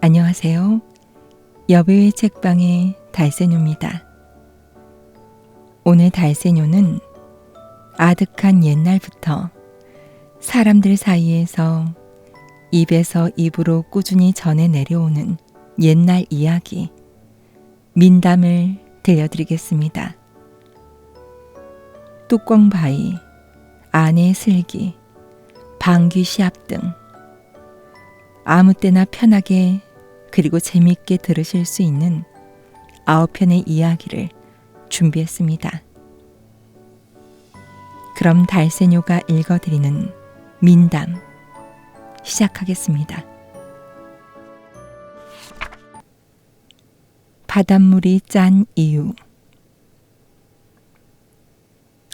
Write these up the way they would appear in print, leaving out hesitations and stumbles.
안녕하세요. 여배우의 책방의 달새뇨입니다. 오늘 달새뇨는 아득한 옛날부터 사람들 사이에서 입에서 입으로 꾸준히 전해 내려오는 옛날 이야기, 민담을 들려드리겠습니다. 뚜껑바위, 아내 슬기, 방귀 시합 등 아무 때나 편하게 그리고 재미있게 들으실 수 있는 9편의 이야기를 준비했습니다. 그럼 달새뇨가 읽어드리는 민담 시작하겠습니다. 바닷물이 짠 이유.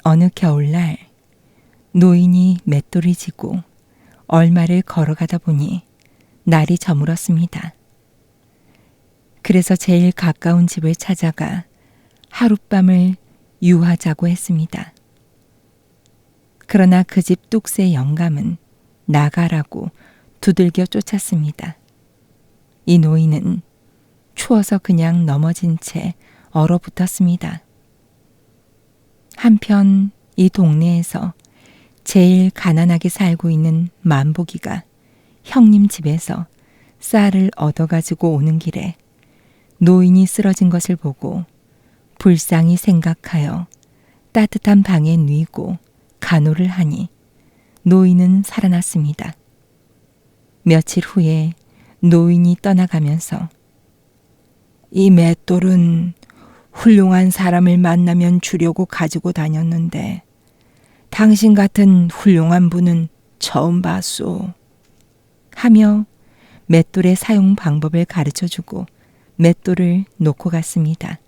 어느 겨울날 노인이 맷돌을 지고 얼마를 걸어가다 보니 날이 저물었습니다. 그래서 제일 가까운 집을 찾아가 하룻밤을 유하자고 했습니다. 그러나 그 집 뚝새 영감은 나가라고 두들겨 쫓았습니다. 이 노인은 추워서 그냥 넘어진 채 얼어붙었습니다. 한편 이 동네에서 제일 가난하게 살고 있는 만보기가 형님 집에서 쌀을 얻어가지고 오는 길에 노인이 쓰러진 것을 보고 불쌍히 생각하여 따뜻한 방에 뉘고 간호를 하니 노인은 살아났습니다. 며칠 후에 노인이 떠나가면서 이 맷돌은 훌륭한 사람을 만나면 주려고 가지고 다녔는데 당신 같은 훌륭한 분은 처음 봤소 하며 맷돌의 사용 방법을 가르쳐주고 맷돌을 놓고 갔습니다.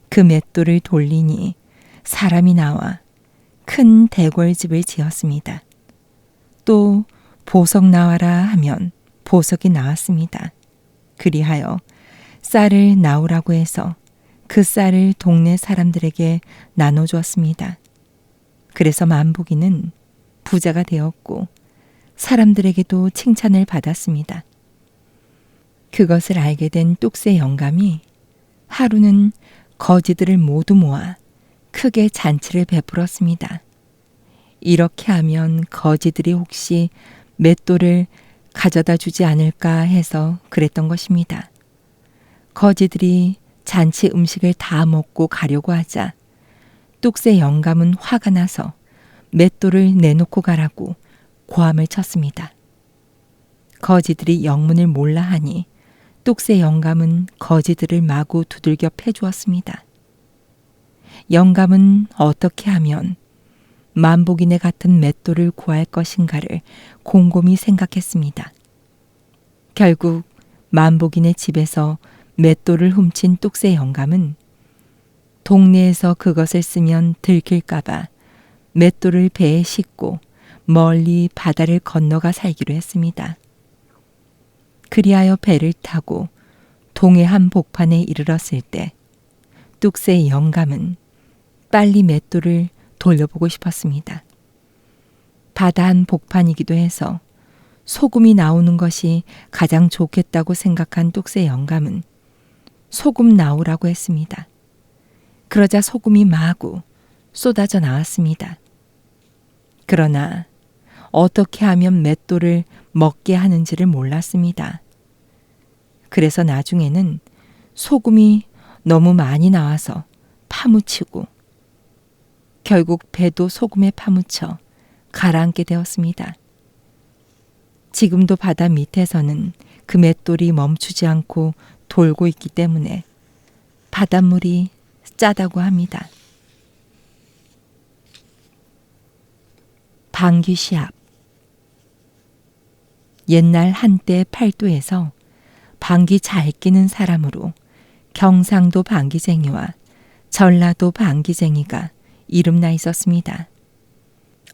그 맷돌을 돌리니 사람이 나와 큰 대궐집을 지었습니다. 또 보석 나와라 하면 보석이 나왔습니다. 그리하여 쌀을 나오라고 해서 그 쌀을 동네 사람들에게 나눠주었습니다. 그래서 만보기는 부자가 되었고 사람들에게도 칭찬을 받았습니다. 그것을 알게 된 뚝새 영감이 하루는 거지들을 모두 모아 크게 잔치를 베풀었습니다. 이렇게 하면 거지들이 혹시 맷돌을 가져다 주지 않을까 해서 그랬던 것입니다. 거지들이 잔치 음식을 다 먹고 가려고 하자 뚝새 영감은 화가 나서 맷돌을 내놓고 가라고 고함을 쳤습니다. 거지들이 영문을 몰라 하니 뚝새 영감은 거지들을 마구 두들겨 패주었습니다. 영감은 어떻게 하면 만복이네 같은 맷돌을 구할 것인가를 곰곰이 생각했습니다. 결국 만복이네 집에서 맷돌을 훔친 뚝새 영감은 동네에서 그것을 쓰면 들킬까봐 맷돌을 배에 싣고 멀리 바다를 건너가 살기로 했습니다. 그리하여 배를 타고 동해 한 복판에 이르렀을 때 뚝새 영감은 빨리 맷돌을 돌려보고 싶었습니다. 바다 한 복판이기도 해서 소금이 나오는 것이 가장 좋겠다고 생각한 뚝새 영감은 소금 나오라고 했습니다. 그러자 소금이 마구 쏟아져 나왔습니다. 그러나 어떻게 하면 맷돌을 먹게 하는지를 몰랐습니다. 그래서 나중에는 소금이 너무 많이 나와서 파묻히고 결국 배도 소금에 파묻혀 가라앉게 되었습니다. 지금도 바다 밑에서는 그 맷돌이 멈추지 않고 돌고 있기 때문에 바닷물이 짜다고 합니다. 방귀 시합. 옛날 한때 팔도에서 방귀 잘 끼는 사람으로 경상도 방귀쟁이와 전라도 방귀쟁이가 이름나 있었습니다.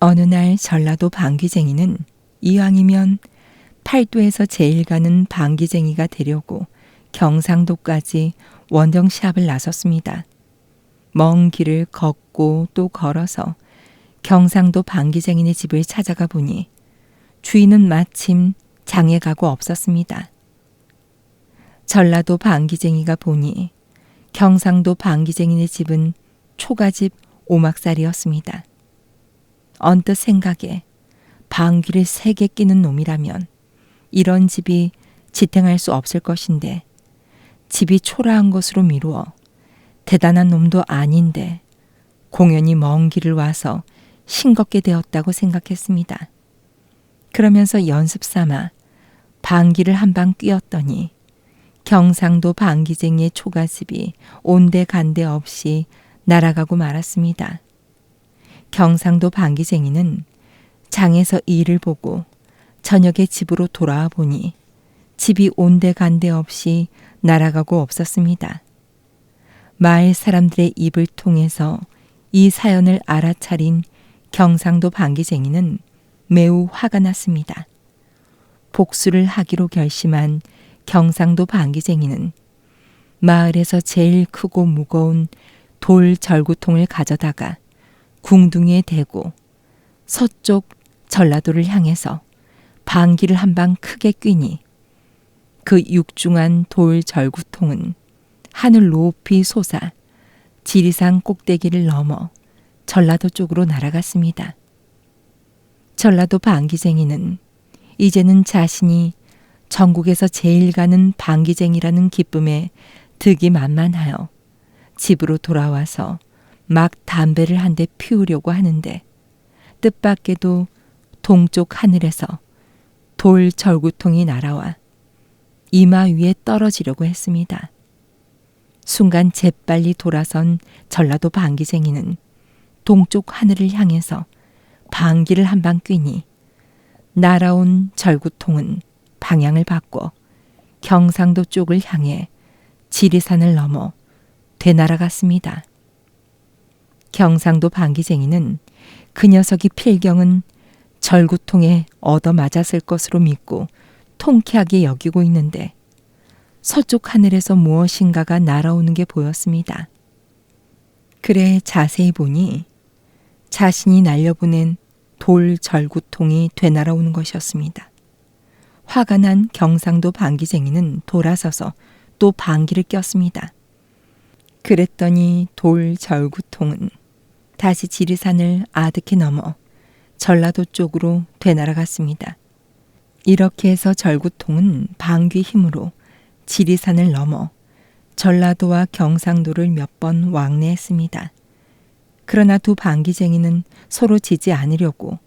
어느 날 전라도 방귀쟁이는 이왕이면 팔도에서 제일 가는 방귀쟁이가 되려고 경상도까지 원정 시합을 나섰습니다. 먼 길을 걷고 또 걸어서 경상도 방귀쟁이네 집을 찾아가 보니 주인은 마침 장에 가고 없었습니다. 전라도 방귀쟁이가 보니 경상도 방귀쟁이네 집은 초가집 오막살이었습니다. 언뜻 생각에 방귀를 3개 끼는 놈이라면 이런 집이 지탱할 수 없을 것인데 집이 초라한 것으로 미루어 대단한 놈도 아닌데 공연히 먼 길을 와서 싱겁게 되었다고 생각했습니다. 그러면서 연습 삼아 방귀를 한 방 뀌었더니 경상도 방귀쟁이의 초가집이 온데간데 없이 날아가고 말았습니다. 경상도 방귀쟁이는 장에서 일을 보고 저녁에 집으로 돌아와 보니 집이 온데간데 없이 날아가고 없었습니다. 마을 사람들의 입을 통해서 이 사연을 알아차린 경상도 방귀쟁이는 매우 화가 났습니다. 복수를 하기로 결심한 경상도 방귀쟁이는 마을에서 제일 크고 무거운 돌 절구통을 가져다가 궁둥이에 대고 서쪽 전라도를 향해서 방귀를 한 방 크게 뀌니 그 육중한 돌 절구통은 하늘 높이 솟아 지리산 꼭대기를 넘어 전라도 쪽으로 날아갔습니다. 전라도 방귀쟁이는 이제는 자신이 전국에서 제일 가는 방귀쟁이라는 기쁨에 득이 만만하여 집으로 돌아와서 막 담배를 한 대 피우려고 하는데 뜻밖에도 동쪽 하늘에서 돌 절구통이 날아와 이마 위에 떨어지려고 했습니다. 순간 재빨리 돌아선 전라도 방귀쟁이는 동쪽 하늘을 향해서 방귀를 한 방 뀌니 날아온 절구통은 방향을 바꿔 경상도 쪽을 향해 지리산을 넘어 되날아갔습니다. 경상도 방귀쟁이는 그 녀석이 필경은 절구통에 얻어맞았을 것으로 믿고 통쾌하게 여기고 있는데 서쪽 하늘에서 무엇인가가 날아오는 게 보였습니다. 그래 자세히 보니 자신이 날려보낸 돌 절구통이 되날아오는 것이었습니다. 화가 난 경상도 방귀쟁이는 돌아서서 또 방귀를 꼈습니다. 그랬더니 돌 절구통은 다시 지리산을 아득히 넘어 전라도 쪽으로 되날아갔습니다. 이렇게 해서 절구통은 방귀 힘으로 지리산을 넘어 전라도와 경상도를 몇 번 왕래했습니다. 그러나 두 방귀쟁이는 서로 지지 않으려고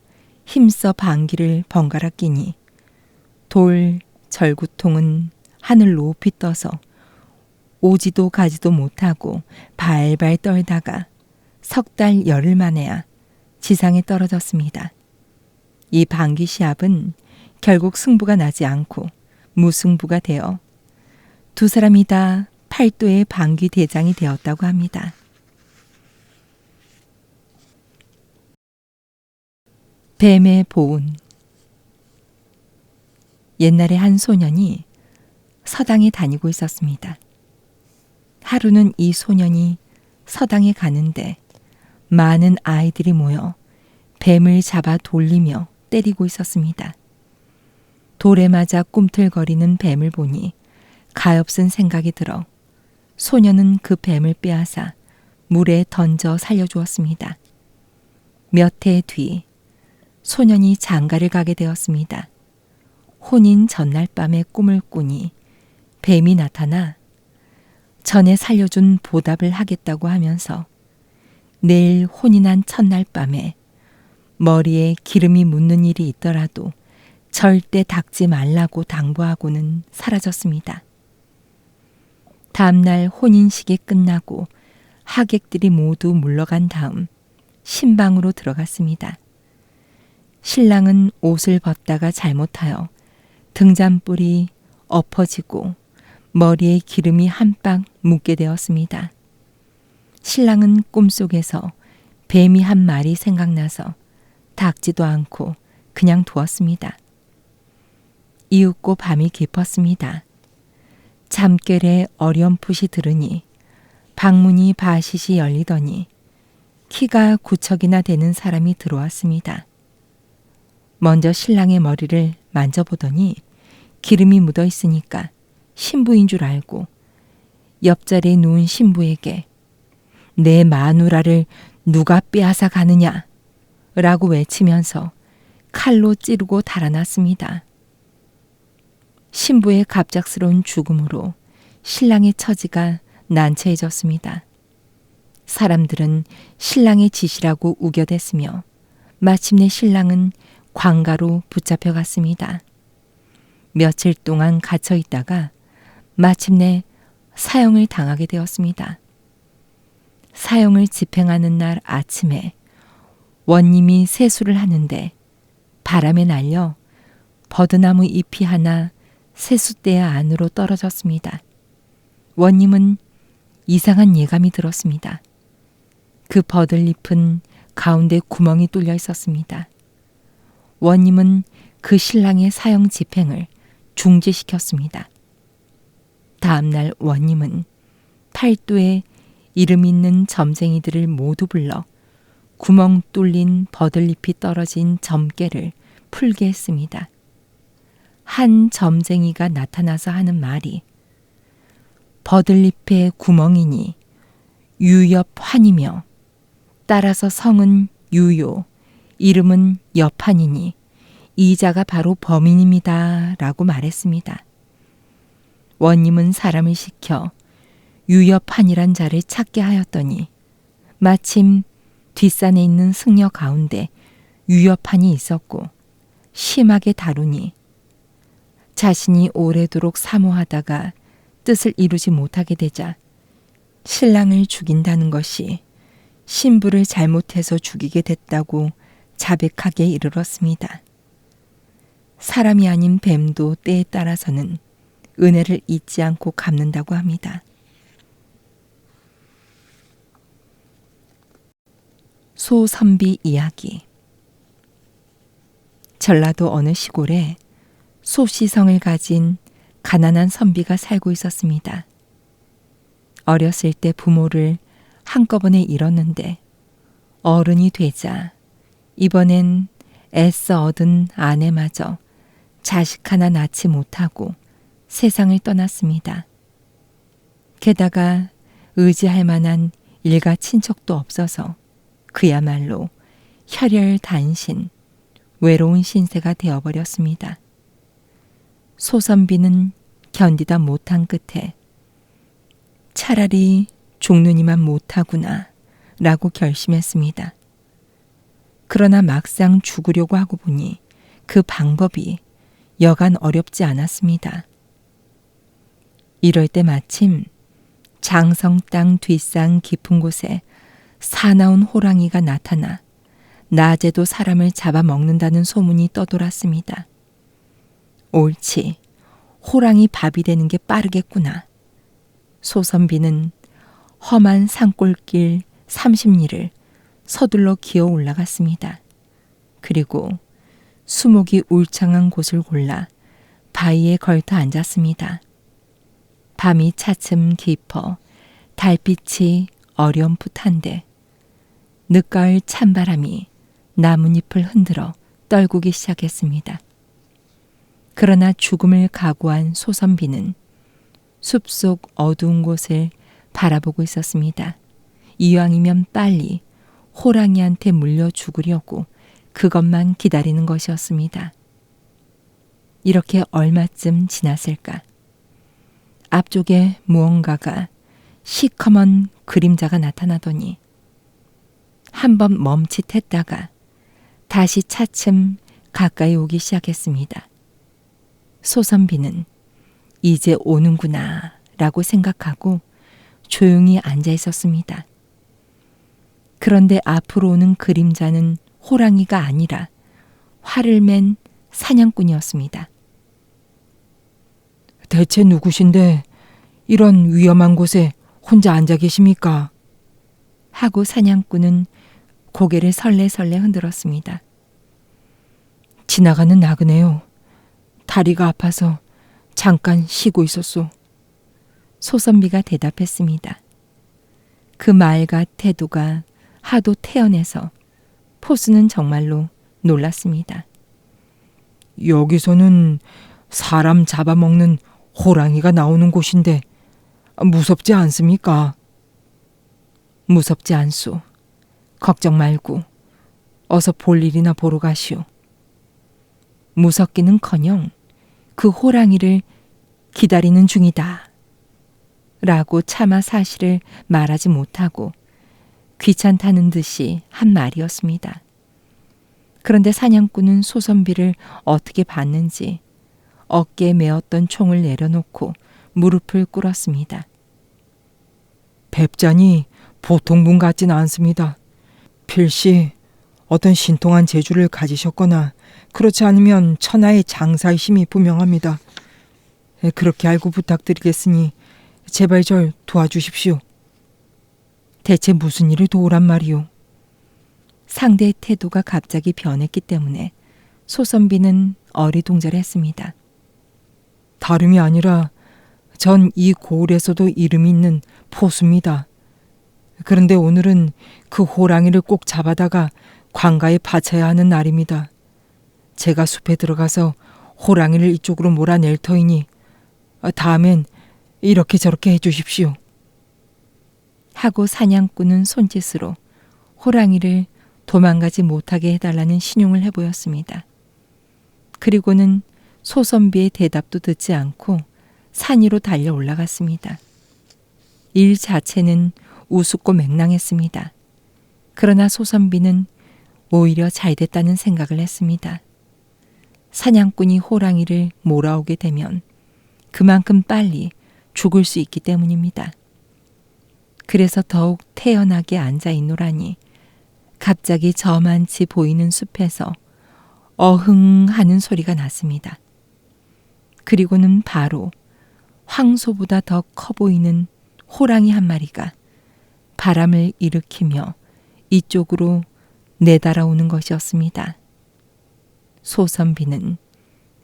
힘써 방귀를 번갈아 끼니 돌 절구통은 하늘 높이 떠서 오지도 가지도 못하고 발발 떨다가 3달 열흘 만에야 지상에 떨어졌습니다. 이 방귀 시합은 결국 승부가 나지 않고 무승부가 되어 두 사람이 다 팔도의 방귀 대장이 되었다고 합니다. 뱀의 보은. 옛날에 한 소년이 서당에 다니고 있었습니다. 하루는 이 소년이 서당에 가는데 많은 아이들이 모여 뱀을 잡아 돌리며 때리고 있었습니다. 돌에 맞아 꿈틀거리는 뱀을 보니 가엾은 생각이 들어 소년은 그 뱀을 빼앗아 물에 던져 살려주었습니다. 몇 해 뒤 소년이 장가를 가게 되었습니다. 혼인 전날 밤에 꿈을 꾸니 뱀이 나타나 전에 살려준 보답을 하겠다고 하면서 내일 혼인한 첫날 밤에 머리에 기름이 묻는 일이 있더라도 절대 닦지 말라고 당부하고는 사라졌습니다. 다음날 혼인식이 끝나고 하객들이 모두 물러간 다음 신방으로 들어갔습니다. 신랑은 옷을 벗다가 잘못하여 등잔불이 엎어지고 머리에 기름이 한 방 묻게 되었습니다. 신랑은 꿈속에서 뱀이 한 마리 생각나서 닦지도 않고 그냥 두었습니다. 이윽고 밤이 깊었습니다. 잠결에 어렴풋이 들으니 방문이 바시시 열리더니 키가 9척이나 되는 사람이 들어왔습니다. 먼저 신랑의 머리를 만져보더니 기름이 묻어 있으니까 신부인 줄 알고 옆자리에 누운 신부에게 내 마누라를 누가 빼앗아 가느냐 라고 외치면서 칼로 찌르고 달아났습니다. 신부의 갑작스러운 죽음으로 신랑의 처지가 난처해졌습니다. 사람들은 신랑의 짓이라고 우겨댔으며 마침내 신랑은 관가로 붙잡혀갔습니다. 며칠 동안 갇혀 있다가 마침내 사형을 당하게 되었습니다. 사형을 집행하는 날 아침에 원님이 세수를 하는데 바람에 날려 버드나무 잎이 하나 세숫대 안으로 떨어졌습니다. 원님은 이상한 예감이 들었습니다. 그 버들잎은 가운데 구멍이 뚫려 있었습니다. 원님은 그 신랑의 사형 집행을 중지시켰습니다. 다음날 원님은 팔도에 이름 있는 점쟁이들을 모두 불러 구멍 뚫린 버들잎이 떨어진 점괘를 풀게 했습니다. 한 점쟁이가 나타나서 하는 말이 버들잎의 구멍이니 유엽환이며 따라서 성은 유요, 이름은 여판이니 이 자가 바로 범인입니다. 라고 말했습니다. 원님은 사람을 시켜 유엽환이란 자를 찾게 하였더니 마침 뒷산에 있는 승려 가운데 유엽환이 있었고 심하게 다루니 자신이 오래도록 사모하다가 뜻을 이루지 못하게 되자 신랑을 죽인다는 것이 신부를 잘못해서 죽이게 됐다고 자백하게 이르렀습니다. 사람이 아닌 뱀도 때에 따라서는 은혜를 잊지 않고 갚는다고 합니다. 소선비 이야기. 전라도 어느 시골에 소시성을 가진 가난한 선비가 살고 있었습니다. 어렸을 때 부모를 한꺼번에 잃었는데 어른이 되자 이번엔 애써 얻은 아내마저 자식 하나 낳지 못하고 세상을 떠났습니다. 게다가 의지할 만한 일가 친척도 없어서 그야말로 혈혈단신, 외로운 신세가 되어버렸습니다. 소선비는 견디다 못한 끝에 차라리 죽느니만 못하구나 라고 결심했습니다. 그러나 막상 죽으려고 하고 보니 그 방법이 여간 어렵지 않았습니다. 이럴 때 마침 장성 땅 뒷산 깊은 곳에 사나운 호랑이가 나타나 낮에도 사람을 잡아먹는다는 소문이 떠돌았습니다. 옳지, 호랑이 밥이 되는 게 빠르겠구나. 소선비는 험한 산골길 30리를 서둘러 기어 올라갔습니다. 그리고 수목이 울창한 곳을 골라 바위에 걸터 앉았습니다. 밤이 차츰 깊어 달빛이 어렴풋한데 늦가을 찬바람이 나뭇잎을 흔들어 떨구기 시작했습니다. 그러나 죽음을 각오한 소선비는 숲속 어두운 곳을 바라보고 있었습니다. 이왕이면 빨리 호랑이한테 물려 죽으려고 그것만 기다리는 것이었습니다. 이렇게 얼마쯤 지났을까? 앞쪽에 무언가가 시커먼 그림자가 나타나더니 한번 멈칫했다가 다시 차츰 가까이 오기 시작했습니다. 소선비는 이제 오는구나 라고 생각하고 조용히 앉아 있었습니다. 그런데 앞으로 오는 그림자는 호랑이가 아니라 활을 맨 사냥꾼이었습니다. 대체 누구신데 이런 위험한 곳에 혼자 앉아 계십니까? 하고 사냥꾼은 고개를 설레설레 흔들었습니다. 지나가는 나그네요. 다리가 아파서 잠깐 쉬고 있었소. 소선비가 대답했습니다. 그 말과 태도가 하도 태연해서 포수는 정말로 놀랐습니다. 여기서는 사람 잡아먹는 호랑이가 나오는 곳인데 무섭지 않습니까? 무섭지 않소. 걱정 말고 어서 볼 일이나 보러 가시오. 무섭기는커녕 그 호랑이를 기다리는 중이다. 라고 차마 사실을 말하지 못하고 귀찮다는 듯이 한 말이었습니다. 그런데 사냥꾼은 소선비를 어떻게 봤는지 어깨에 메었던 총을 내려놓고 무릎을 꿇었습니다. 뵙자니 보통 분 같지는 않습니다. 필시 어떤 신통한 재주를 가지셨거나 그렇지 않으면 천하의 장사의 힘이 분명합니다. 그렇게 알고 부탁드리겠으니 제발 절 도와주십시오. 대체 무슨 일을 도우란 말이오? 상대의 태도가 갑자기 변했기 때문에 소선비는 어리둥절했습니다. 다름이 아니라 전 이 고을에서도 이름이 있는 포수입니다. 그런데 오늘은 그 호랑이를 꼭 잡아다가 관가에 바쳐야 하는 날입니다. 제가 숲에 들어가서 호랑이를 이쪽으로 몰아낼 터이니 다음엔 이렇게 저렇게 해주십시오. 하고 사냥꾼은 손짓으로 호랑이를 도망가지 못하게 해달라는 신용을 해보였습니다. 그리고는 소선비의 대답도 듣지 않고 산 위로 달려 올라갔습니다. 일 자체는 우습고 맹랑했습니다. 그러나 소선비는 오히려 잘됐다는 생각을 했습니다. 사냥꾼이 호랑이를 몰아오게 되면 그만큼 빨리 죽을 수 있기 때문입니다. 그래서 더욱 태연하게 앉아 있노라니 갑자기 저만치 보이는 숲에서 어흥 하는 소리가 났습니다. 그리고는 바로 황소보다 더 커 보이는 호랑이 한 마리가 바람을 일으키며 이쪽으로 내달아오는 것이었습니다. 소선비는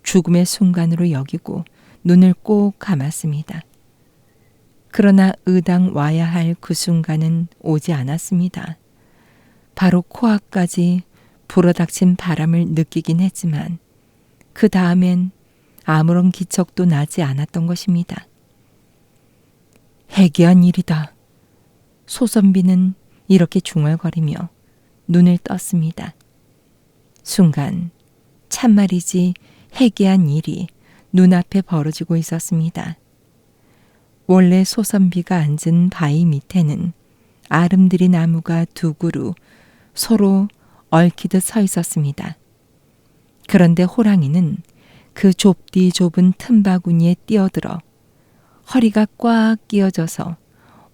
죽음의 순간으로 여기고 눈을 꼭 감았습니다. 그러나 의당 와야 할 그 순간은 오지 않았습니다. 바로 코앞까지 불어닥친 바람을 느끼긴 했지만 그 다음엔 아무런 기척도 나지 않았던 것입니다. 해괴한 일이다. 소선비는 이렇게 중얼거리며 눈을 떴습니다. 순간 참말이지 해괴한 일이 눈앞에 벌어지고 있었습니다. 원래 소선비가 앉은 바위 밑에는 아름드리 나무가 두 그루 서로 얽히듯 서 있었습니다. 그런데 호랑이는 그 좁디 좁은 틈바구니에 뛰어들어 허리가 꽉 끼어져서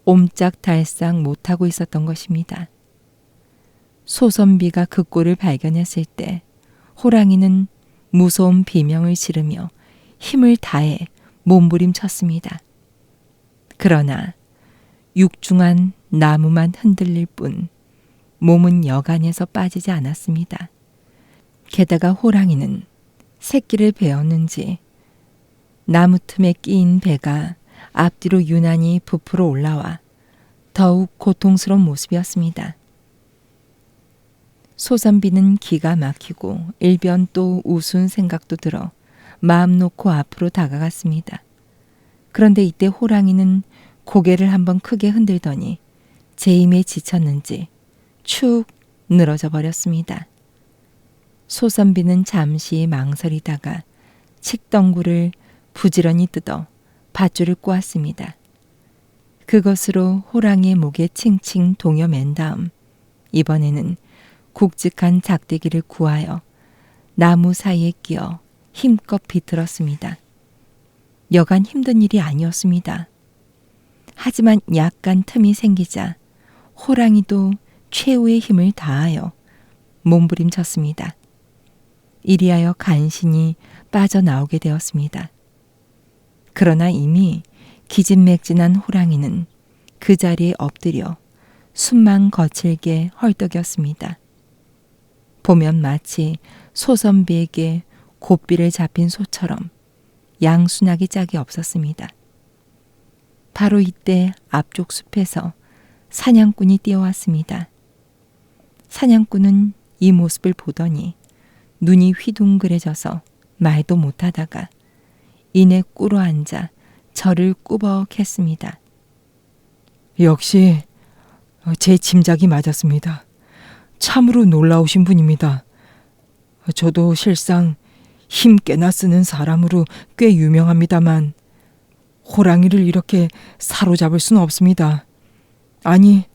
옴짝달싹 못하고 있었던 것입니다. 소선비가 그 꼴을 발견했을 때 호랑이는 무서운 비명을 지르며 힘을 다해 몸부림쳤습니다. 그러나 육중한 나무만 흔들릴 뿐 몸은 여간에서 빠지지 않았습니다. 게다가 호랑이는 새끼를 베었는지 나무 틈에 끼인 배가 앞뒤로 유난히 부풀어 올라와 더욱 고통스러운 모습이었습니다. 소선비는 기가 막히고 일변 또 우스운 생각도 들어 마음 놓고 앞으로 다가갔습니다. 그런데 이때 호랑이는 고개를 한번 크게 흔들더니 제 힘에 지쳤는지 축 늘어져 버렸습니다. 소선비는 잠시 망설이다가 칡덩굴을 부지런히 뜯어 밧줄을 꼬았습니다. 그것으로 호랑이의 목에 칭칭 동여맨 다음 이번에는 굵직한 작대기를 구하여 나무 사이에 끼어 힘껏 비틀었습니다. 여간 힘든 일이 아니었습니다. 하지만 약간 틈이 생기자 호랑이도 최후의 힘을 다하여 몸부림쳤습니다. 이리하여 간신히 빠져나오게 되었습니다. 그러나 이미 기진맥진한 호랑이는 그 자리에 엎드려 숨만 거칠게 헐떡였습니다. 보면 마치 소선비에게 고삐를 잡힌 소처럼 양순하기 짝이 없었습니다. 바로 이때 앞쪽 숲에서 사냥꾼이 뛰어왔습니다. 사냥꾼은 이 모습을 보더니 눈이 휘둥그레져서 말도 못하다가 이내 꿇어 앉아 저를 꾸벅했습니다. 역시 제 짐작이 맞았습니다. 참으로 놀라우신 분입니다. 저도 실상 힘 꽤나 쓰는 사람으로 꽤 유명합니다만 호랑이를 이렇게 사로잡을 수는 없습니다. 아니,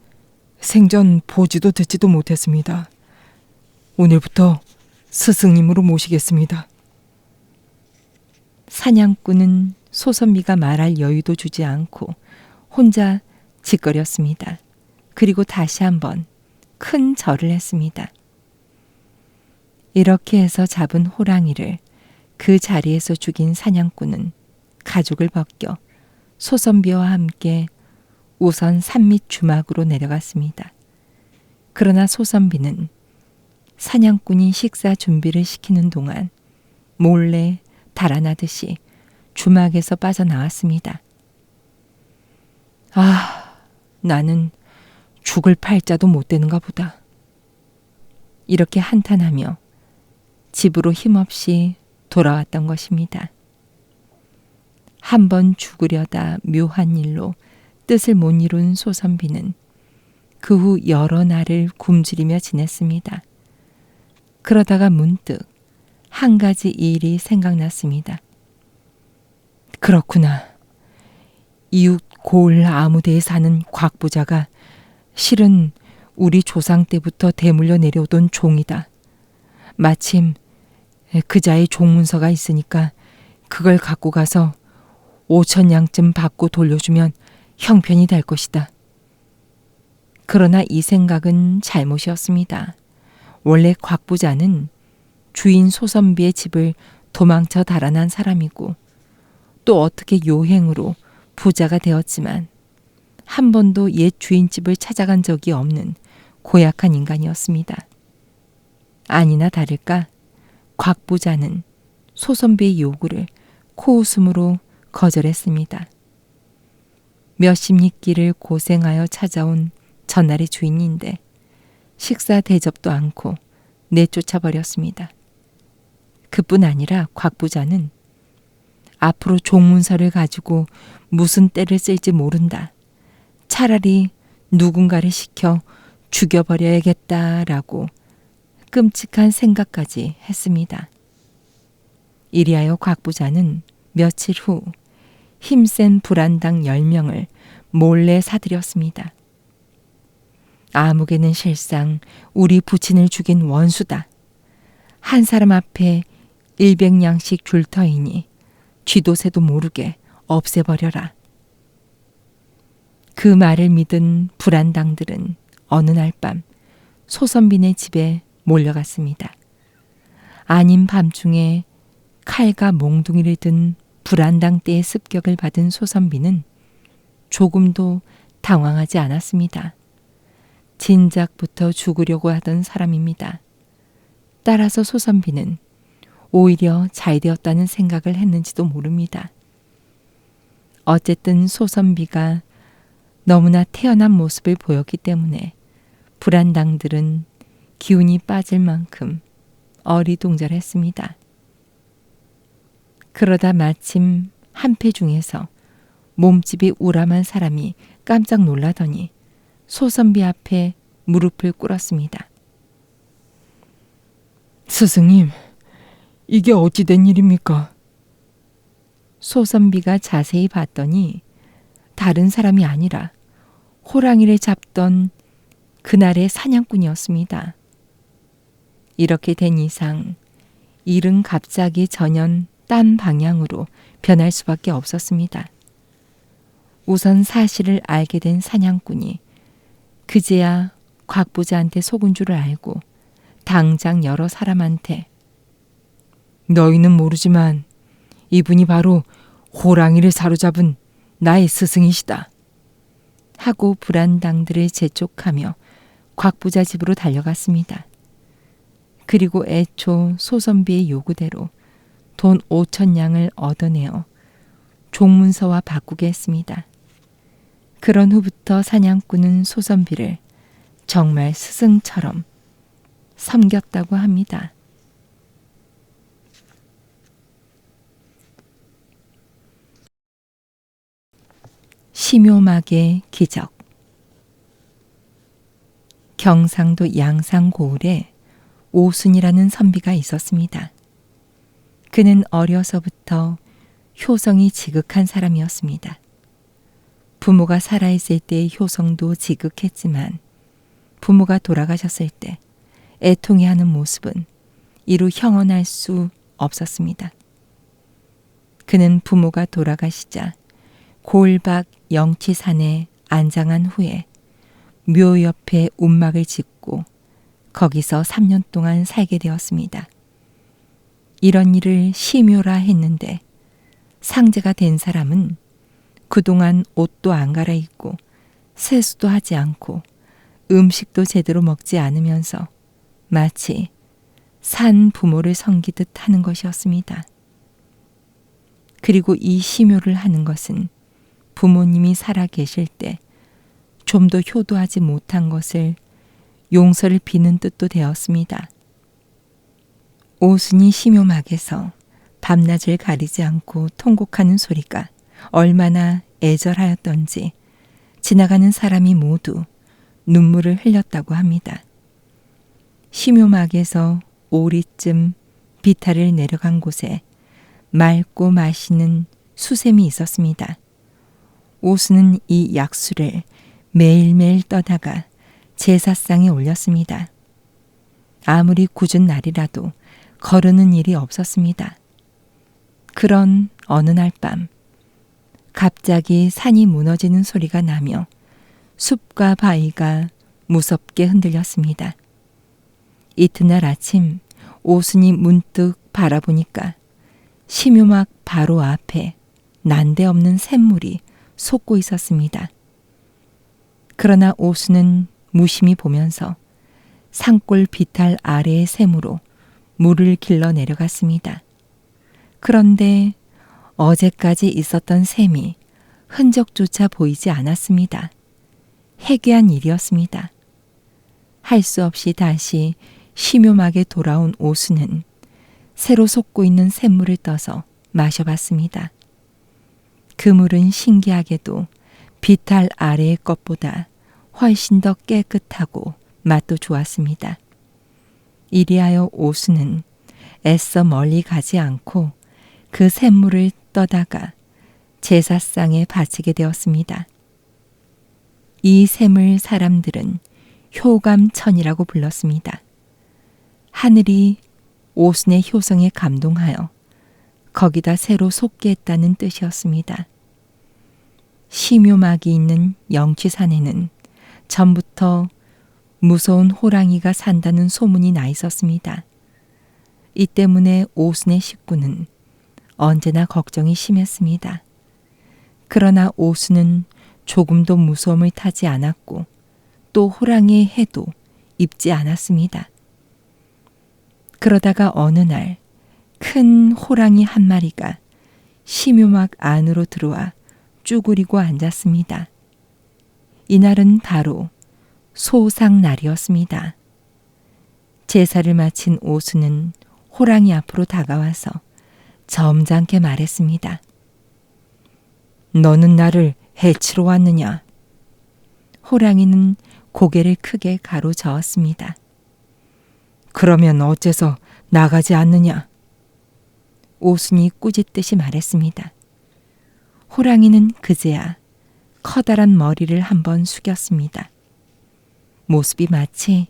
생전 보지도 듣지도 못했습니다. 오늘부터 스승님으로 모시겠습니다. 사냥꾼은 소선비가 말할 여유도 주지 않고 혼자 짓거렸습니다. 그리고 다시 한번 큰 절을 했습니다. 이렇게 해서 잡은 호랑이를 그 자리에서 죽인 사냥꾼은 가죽을 벗겨 소선비와 함께 우선 산밑 주막으로 내려갔습니다. 그러나 소선비는 사냥꾼이 식사 준비를 시키는 동안 몰래 달아나듯이 주막에서 빠져나왔습니다. 아, 나는 죽을 팔자도 못 되는가 보다. 이렇게 한탄하며 집으로 힘없이 돌아왔던 것입니다. 한번 죽으려다 묘한 일로 뜻을 못 이룬 소선비는 그 후 여러 날을 굶주리며 지냈습니다. 그러다가 문득 한 가지 일이 생각났습니다. 그렇구나. 이웃 고을 아무데에 사는 곽부자가 실은 우리 조상 때부터 대물려 내려오던 종이다. 마침 그자의 종문서가 있으니까 그걸 갖고 가서 5,000냥쯤 받고 돌려주면 형편이 될 것이다. 그러나 이 생각은 잘못이었습니다. 원래 곽부자는 주인 소선비의 집을 도망쳐 달아난 사람이고 또 어떻게 요행으로 부자가 되었지만 한 번도 옛 주인집을 찾아간 적이 없는 고약한 인간이었습니다. 아니나 다를까 곽부자는 소선비의 요구를 코웃음으로 거절했습니다. 몇십 리길을 고생하여 찾아온 전날의 주인인데 식사 대접도 않고 내쫓아 버렸습니다. 그뿐 아니라 곽부자는 앞으로 종문서를 가지고 무슨 때를 쓸지 모른다. 차라리 누군가를 시켜 죽여버려야겠다라고 끔찍한 생각까지 했습니다. 이리하여 곽부자는 며칠 후 힘센 불안당 10명을 몰래 사들였습니다. 아무개는 실상 우리 부친을 죽인 원수다. 한 사람 앞에 100냥씩 줄 터이니 쥐도 새도 모르게 없애버려라. 그 말을 믿은 불안당들은 어느 날 밤 소선비네 집에 몰려갔습니다. 아닌 밤중에 칼과 몽둥이를 든 불안당 떼의 습격을 받은 소선비는 조금도 당황하지 않았습니다. 진작부터 죽으려고 하던 사람입니다. 따라서 소선비는 오히려 잘 되었다는 생각을 했는지도 모릅니다. 어쨌든 소선비가 너무나 태연한 모습을 보였기 때문에 불안당들은 기운이 빠질 만큼 어리동절했습니다. 그러다 마침 한패 중에서 몸집이 우람한 사람이 깜짝 놀라더니 소선비 앞에 무릎을 꿇었습니다. 스승님, 이게 어찌 된 일입니까? 소선비가 자세히 봤더니 다른 사람이 아니라 호랑이를 잡던 그날의 사냥꾼이었습니다. 이렇게 된 이상 일은 갑자기 전혀 딴 방향으로 변할 수밖에 없었습니다. 우선 사실을 알게 된 사냥꾼이 그제야 곽부자한테 속은 줄을 알고 당장 여러 사람한테 너희는 모르지만 이분이 바로 호랑이를 사로잡은 나의 스승이시다. 하고 불안당들을 재촉하며 곽부자 집으로 달려갔습니다. 그리고 애초 소선비의 요구대로 돈 5,000냥을 얻어내어 종문서와 바꾸게 했습니다. 그런 후부터 사냥꾼은 소선비를 정말 스승처럼 섬겼다고 합니다. 심요막의 기적. 경상도 양산고을에 오순이라는 선비가 있었습니다. 그는 어려서부터 효성이 지극한 사람이었습니다. 부모가 살아있을 때의 효성도 지극했지만 부모가 돌아가셨을 때 애통해하는 모습은 이루 형언할 수 없었습니다. 그는 부모가 돌아가시자 고을 밖 영치산에 안장한 후에 묘 옆에 움막을 짓고 거기서 3년 동안 살게 되었습니다. 이런 일을 시묘라 했는데 상제가 된 사람은 그동안 옷도 안 갈아입고 세수도 하지 않고 음식도 제대로 먹지 않으면서 마치 산 부모를 섬기듯 하는 것이었습니다. 그리고 이 시묘를 하는 것은 부모님이 살아 계실 때 좀 더 효도하지 못한 것을 용서를 비는 뜻도 되었습니다. 오순이 심요막에서 밤낮을 가리지 않고 통곡하는 소리가 얼마나 애절하였던지 지나가는 사람이 모두 눈물을 흘렸다고 합니다. 심요막에서 오리쯤 비탈을 내려간 곳에 맑고 마시는 수샘이 있었습니다. 오순은 이 약수를 매일매일 떠다가 제사상에 올렸습니다. 아무리 궂은 날이라도 거르는 일이 없었습니다. 그런 어느 날 밤 갑자기 산이 무너지는 소리가 나며 숲과 바위가 무섭게 흔들렸습니다. 이튿날 아침 오순이 문득 바라보니까 심요막 바로 앞에 난데없는 샘물이 솟고 있었습니다. 그러나 오순은 무심히 보면서 산골 비탈 아래의 샘으로 물을 길러 내려갔습니다. 그런데 어제까지 있었던 샘이 흔적조차 보이지 않았습니다. 해괴한 일이었습니다. 할 수 없이 다시 심요막에 돌아온 오순은 새로 솟고 있는 샘물을 떠서 마셔봤습니다. 그 물은 신기하게도 비탈 아래의 것보다 훨씬 더 깨끗하고 맛도 좋았습니다. 이리하여 오순은 애써 멀리 가지 않고 그 샘물을 떠다가 제사상에 바치게 되었습니다. 이 샘을 사람들은 효감천이라고 불렀습니다. 하늘이 오순의 효성에 감동하여 거기다 새로 솟게 했다는 뜻이었습니다. 심요막이 있는 영취산에는 전부터 무서운 호랑이가 산다는 소문이 나 있었습니다. 이 때문에 오순의 식구는 언제나 걱정이 심했습니다. 그러나 오순은 조금도 무서움을 타지 않았고 또 호랑이의 해도 입지 않았습니다. 그러다가 어느 날 큰 호랑이 한 마리가 심요막 안으로 들어와 쭈그리고 앉았습니다. 이날은 바로 소상날이었습니다. 제사를 마친 오순은 호랑이 앞으로 다가와서 점잖게 말했습니다. 너는 나를 해치러 왔느냐? 호랑이는 고개를 크게 가로저었습니다. 그러면 어째서 나가지 않느냐? 오순이 꾸짖듯이 말했습니다. 호랑이는 그제야 커다란 머리를 한번 숙였습니다. 모습이 마치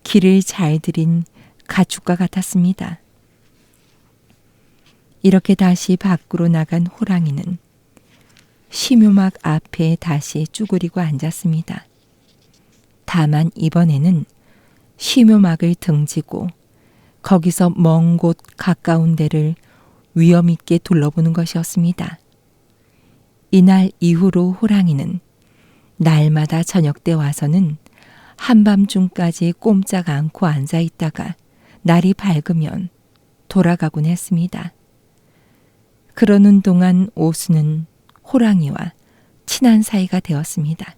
길을 잘 들인 가축과 같았습니다. 이렇게 다시 밖으로 나간 호랑이는 심요막 앞에 다시 쭈그리고 앉았습니다. 다만 이번에는 심요막을 등지고 거기서 먼 곳 가까운 데를 위험 있게 둘러보는 것이었습니다. 이날 이후로 호랑이는 날마다 저녁 때 와서는 한밤중까지 꼼짝 않고 앉아 있다가 날이 밝으면 돌아가곤 했습니다. 그러는 동안 오순은 호랑이와 친한 사이가 되었습니다.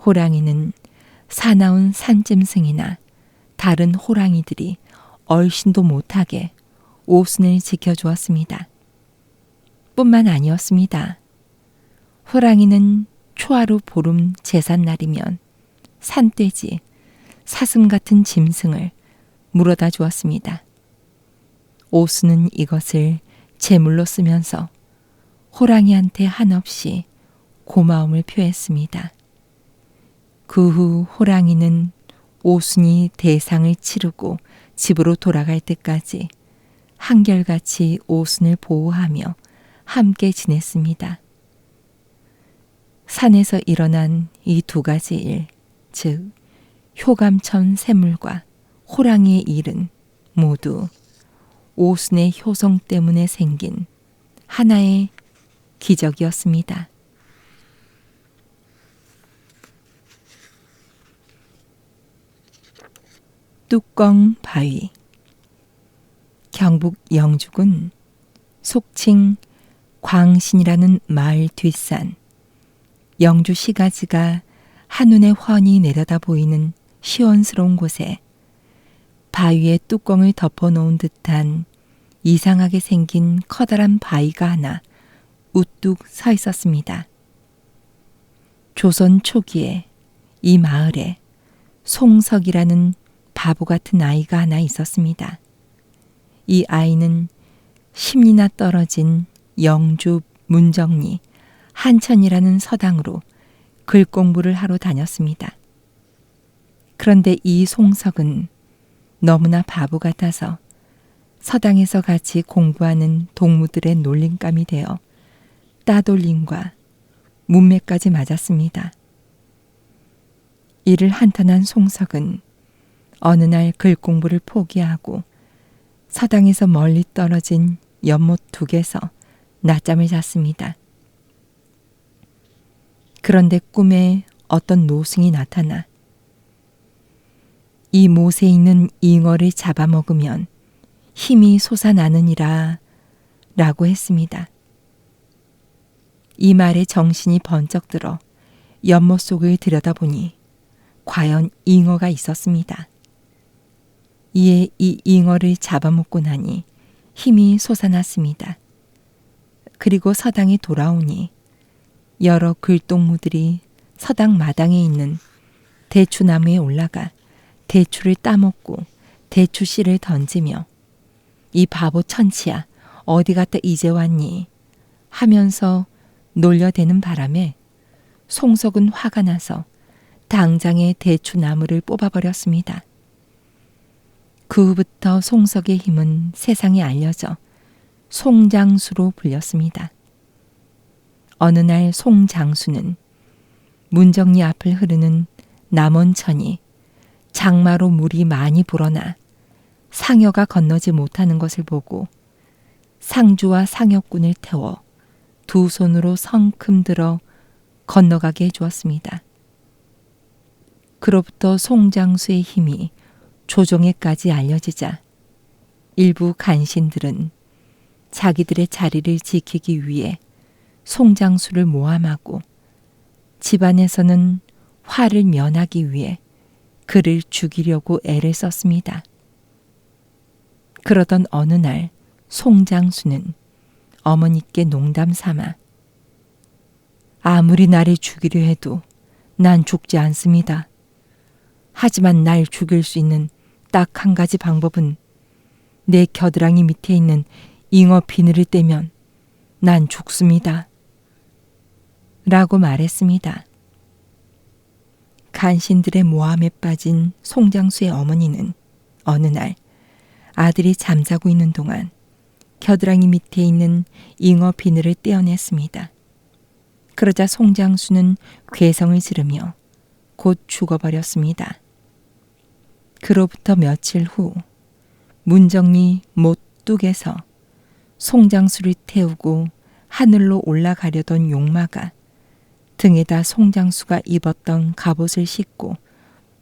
호랑이는 사나운 산짐승이나 다른 호랑이들이 얼씬도 못하게 오순을 지켜주었습니다. 뿐만 아니었습니다. 호랑이는 초하루 보름 제삿날이면 산돼지, 사슴 같은 짐승을 물어다 주었습니다. 오수는 이것을 제물로 쓰면서 호랑이한테 한없이 고마움을 표했습니다. 그 후 호랑이는 오순이 대상을 치르고 집으로 돌아갈 때까지 한결같이 오순을 보호하며 함께 지냈습니다. 산에서 일어난 이 두 가지 일, 즉 효감천 샘물과 호랑이의 일은 모두 오순의 효성 때문에 생긴 하나의 기적이었습니다. 뚜껑 바위. 경북 영죽은 속칭 광신이라는 마을 뒷산, 영주 시가지가 한눈에 훤히 내려다 보이는 시원스러운 곳에 바위에 뚜껑을 덮어놓은 듯한 이상하게 생긴 커다란 바위가 하나 우뚝 서 있었습니다. 조선 초기에 이 마을에 송석이라는 바보 같은 아이가 하나 있었습니다. 이 아이는 10리나 떨어진 영주 문정리 한천이라는 서당으로 글 공부를 하러 다녔습니다. 그런데 이 송석은 너무나 바보 같아서 서당에서 같이 공부하는 동무들의 놀림감이 되어 따돌림과 문매까지 맞았습니다. 이를 한탄한 송석은 어느 날 글 공부를 포기하고 서당에서 멀리 떨어진 연못 둑에서 낮잠을 잤습니다. 그런데 꿈에 어떤 노승이 나타나 이 못에 있는 잉어를 잡아먹으면 힘이 솟아나느니라 라고 했습니다. 이 말에 정신이 번쩍 들어 연못 속을 들여다보니 과연 잉어가 있었습니다. 이에 이 잉어를 잡아먹고 나니 힘이 솟아났습니다. 그리고 서당에 돌아오니 여러 글동무들이 서당 마당에 있는 대추나무에 올라가 대추를 따먹고 대추 씨를 던지며 이 바보 천치야 어디 갔다 이제 왔니 하면서 놀려대는 바람에 송석은 화가 나서 당장에 대추나무를 뽑아버렸습니다. 그 후부터 송석의 힘은 세상에 알려져 송장수로 불렸습니다. 어느 날 송장수는 문정리 앞을 흐르는 남원천이 장마로 물이 많이 불어나 상여가 건너지 못하는 것을 보고 상주와 상여꾼을 태워 두 손으로 성큼 들어 건너가게 해주었습니다. 그로부터 송장수의 힘이 조정에까지 알려지자 일부 간신들은 자기들의 자리를 지키기 위해 송장수를 모함하고 집안에서는 화를 면하기 위해 그를 죽이려고 애를 썼습니다. 그러던 어느 날 송장수는 어머니께 농담 삼아 아무리 나를 죽이려 해도 난 죽지 않습니다. 하지만 날 죽일 수 있는 딱 한 가지 방법은 내 겨드랑이 밑에 있는 잉어 비늘을 떼면 난 죽습니다. 라고 말했습니다. 간신들의 모함에 빠진 송장수의 어머니는 어느 날 아들이 잠자고 있는 동안 겨드랑이 밑에 있는 잉어 비늘을 떼어냈습니다. 그러자 송장수는 괴성을 지르며 곧 죽어버렸습니다. 그로부터 며칠 후 문정리 못뚝에서 송장수를 태우고 하늘로 올라가려던 용마가 등에다 송장수가 입었던 갑옷을 싣고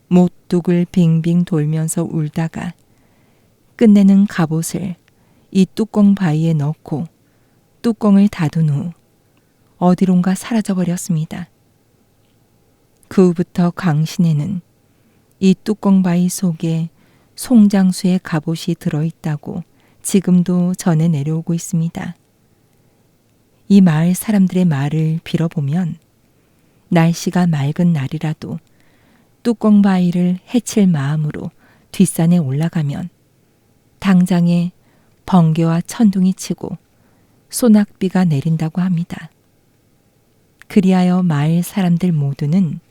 못뚝을 빙빙 돌면서 울다가 끝내는 갑옷을 이 뚜껑 바위에 넣고 뚜껑을 닫은 후 어디론가 사라져버렸습니다. 그 후부터 광신에는 이 뚜껑 바위 속에 송장수의 갑옷이 들어있다고 지금도 전해 내려오고 있습니다. 이 마을 사람들의 말을 빌어보면 날씨가 맑은 날이라도 뚜껑바위를 해칠 마음으로 뒷산에 올라가면 당장에 번개와 천둥이 치고 소낙비가 내린다고 합니다. 그리하여 마을 사람들 모두는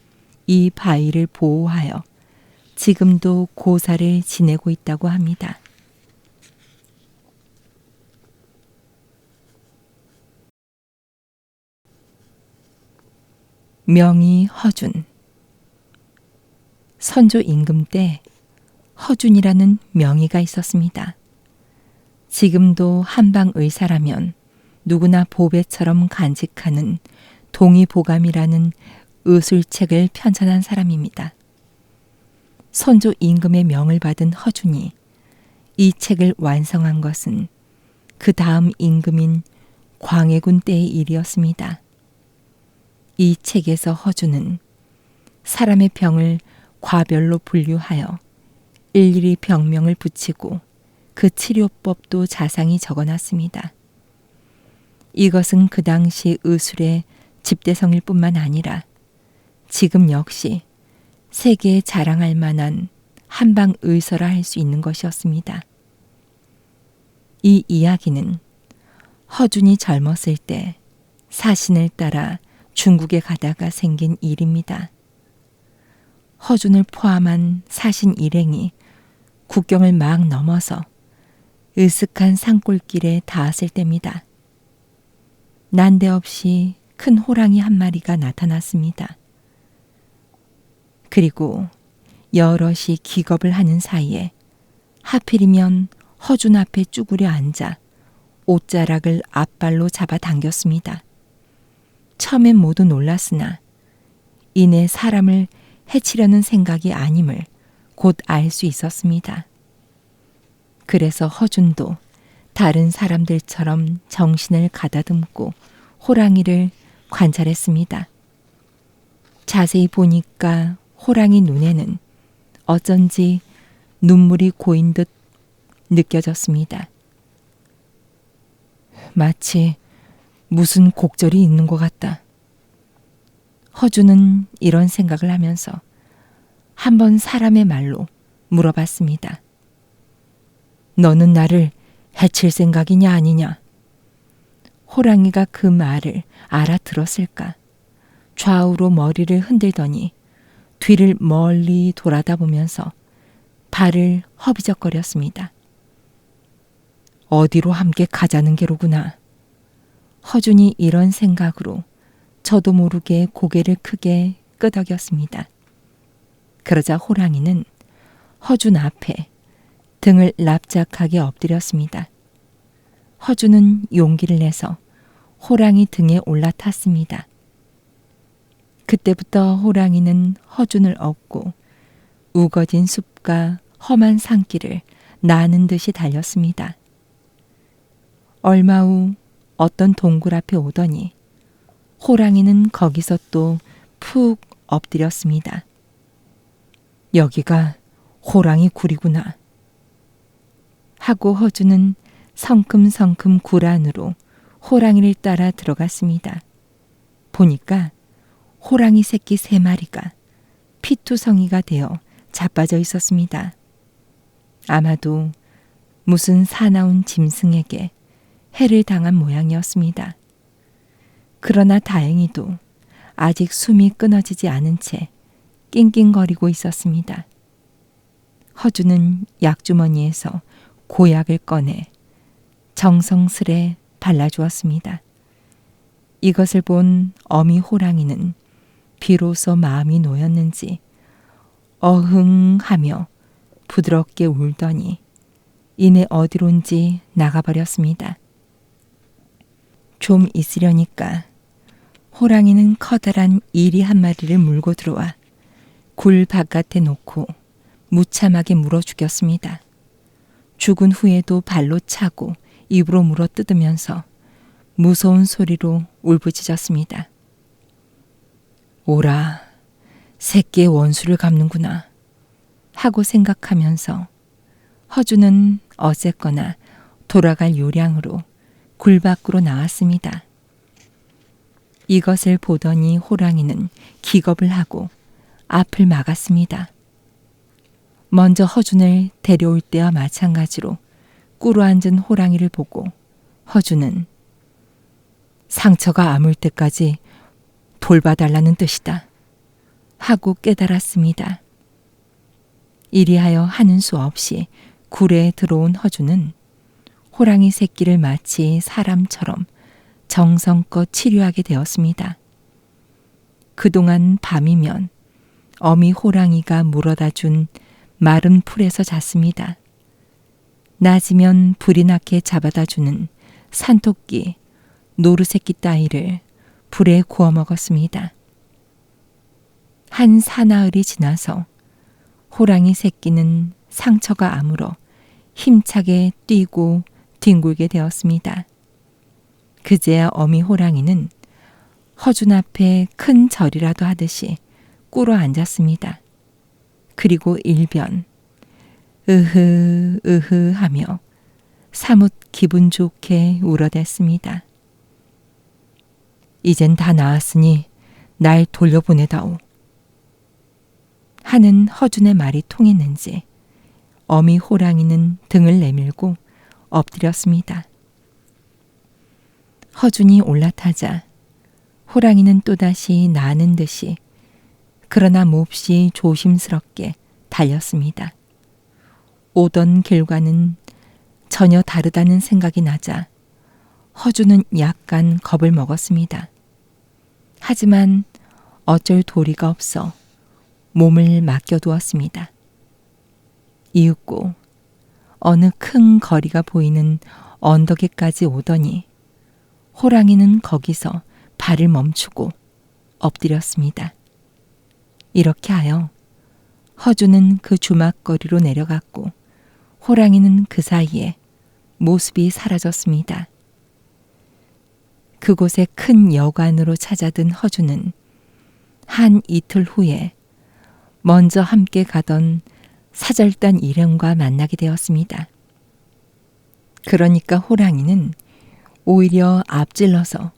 이 바위를 보호하여 지금도 고사를 지내고 있다고 합니다. 명의 허준. 선조 임금 때 허준이라는 명의가 있었습니다. 지금도 한방 의사라면 누구나 보배처럼 간직하는 동의보감이라는 의술책을 편찬한 사람입니다. 선조 임금의 명을 받은 허준이 이 책을 완성한 것은 그 다음 임금인 광해군 때의 일이었습니다. 이 책에서 허준은 사람의 병을 과별로 분류하여 일일이 병명을 붙이고 그 치료법도 자상히 적어놨습니다. 이것은 그 당시 의술의 집대성일 뿐만 아니라 지금 역시 세계에 자랑할 만한 한방 의서라 할 수 있는 것이었습니다. 이 이야기는 허준이 젊었을 때 사신을 따라 중국에 가다가 생긴 일입니다. 허준을 포함한 사신 일행이 국경을 막 넘어서 으슥한 산골길에 닿았을 때입니다. 난데없이 큰 호랑이 한 마리가 나타났습니다. 그리고 여럿이 기겁을 하는 사이에 하필이면 허준 앞에 쭈그려 앉아 옷자락을 앞발로 잡아당겼습니다. 처음엔 모두 놀랐으나 이내 사람을 해치려는 생각이 아님을 곧 알 수 있었습니다. 그래서 허준도 다른 사람들처럼 정신을 가다듬고 호랑이를 관찰했습니다. 자세히 보니까 호랑이 눈에는 어쩐지 눈물이 고인 듯 느껴졌습니다. 마치 무슨 곡절이 있는 것 같다. 허준은 이런 생각을 하면서 한번 사람의 말로 물어봤습니다. 너는 나를 해칠 생각이냐 아니냐? 호랑이가 그 말을 알아들었을까? 좌우로 머리를 흔들더니 뒤를 멀리 돌아다 보면서 발을 허비적거렸습니다. 어디로 함께 가자는 게로구나. 허준이 이런 생각으로 저도 모르게 고개를 크게 끄덕였습니다. 그러자 호랑이는 허준 앞에 등을 납작하게 엎드렸습니다. 허준은 용기를 내서 호랑이 등에 올라탔습니다. 그때부터 호랑이는 허준을 업고 우거진 숲과 험한 산길을 나는 듯이 달렸습니다. 얼마 후 어떤 동굴 앞에 오더니 호랑이는 거기서 또 푹 엎드렸습니다. 여기가 호랑이 굴이구나 하고 허준은 성큼성큼 굴 안으로 호랑이를 따라 들어갔습니다. 보니까 호랑이 새끼 3마리가 피투성이가 되어 자빠져 있었습니다. 아마도 무슨 사나운 짐승에게 해를 당한 모양이었습니다. 그러나 다행히도 아직 숨이 끊어지지 않은 채 낑낑거리고 있었습니다. 허준은 약주머니에서 고약을 꺼내 정성스레 발라주었습니다. 이것을 본 어미 호랑이는 비로소 마음이 놓였는지 어흥하며 부드럽게 울더니 이내 어디론지 나가버렸습니다. 좀 있으려니까 호랑이는 커다란 이리 한 마리를 물고 들어와 굴 바깥에 놓고 무참하게 물어 죽였습니다. 죽은 후에도 발로 차고 입으로 물어 뜯으면서 무서운 소리로 울부짖었습니다. 오라, 새끼의 원수를 갚는구나 하고 생각하면서 허준은 어쨌거나 돌아갈 요량으로 굴 밖으로 나왔습니다. 이것을 보더니 호랑이는 기겁을 하고 앞을 막았습니다. 먼저 허준을 데려올 때와 마찬가지로 꿇어앉은 호랑이를 보고 허준은 상처가 아물 때까지 돌봐달라는 뜻이다 하고 깨달았습니다. 이리하여 하는 수 없이 굴에 들어온 허준은 호랑이 새끼를 마치 사람처럼 정성껏 치료하게 되었습니다. 그동안 밤이면 어미 호랑이가 물어다 준 마른 풀에서 잤습니다. 낮이면 불이 나게 잡아다 주는 산토끼, 노루새끼 따위를 불에 구워 먹었습니다. 한 사나흘이 지나서 호랑이 새끼는 상처가 아물어 힘차게 뛰고 뒹굴게 되었습니다. 그제야 어미 호랑이는 허준 앞에 큰 절이라도 하듯이 꿇어 앉았습니다. 그리고 일변 으흐 으흐 하며 사뭇 기분 좋게 울어댔습니다. 이젠 다 나았으니 날 돌려보내다오 하는 허준의 말이 통했는지 어미 호랑이는 등을 내밀고 엎드렸습니다. 허준이 올라타자 호랑이는 또다시 나는 듯이 그러나 몹시 조심스럽게 달렸습니다. 오던 길과는 전혀 다르다는 생각이 나자 허준은 약간 겁을 먹었습니다. 하지만 어쩔 도리가 없어 몸을 맡겨두었습니다. 이윽고 어느 큰 거리가 보이는 언덕에까지 오더니 호랑이는 거기서 발을 멈추고 엎드렸습니다. 이렇게 하여 허준은 그 주막거리로 내려갔고 호랑이는 그 사이에 모습이 사라졌습니다. 그곳에 큰 여관으로 찾아든 허준은 한 이틀 후에 먼저 함께 가던 사절단 일행과 만나게 되었습니다. 그러니까 호랑이는 오히려 앞질러서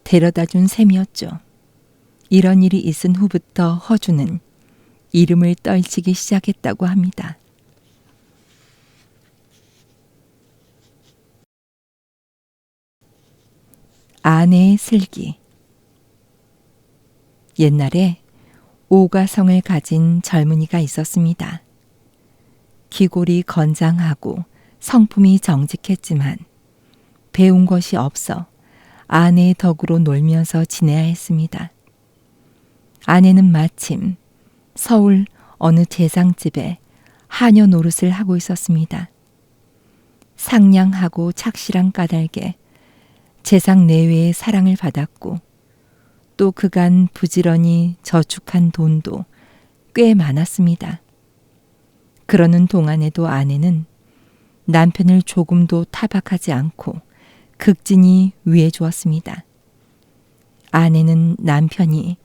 데려다준 셈이었죠. 이런 일이 있은 후부터 허준은 이름을 떨치기 시작했다고 합니다. 아내의 슬기. 옛날에 오가성을 가진 젊은이가 있었습니다. 기골이 건장하고 성품이 정직했지만 배운 것이 없어 아내의 덕으로 놀면서 지내야 했습니다. 아내는 마침 서울 어느 재상집에 하녀 노릇을 하고 있었습니다. 상냥하고 착실한 까닭에 재상 내외의 사랑을 받았고 또 그간 부지런히 저축한 돈도 꽤 많았습니다. 그러는 동안에도 아내는 남편을 조금도 타박하지 않고 극진히 위해 주었습니다. 아내는 남편이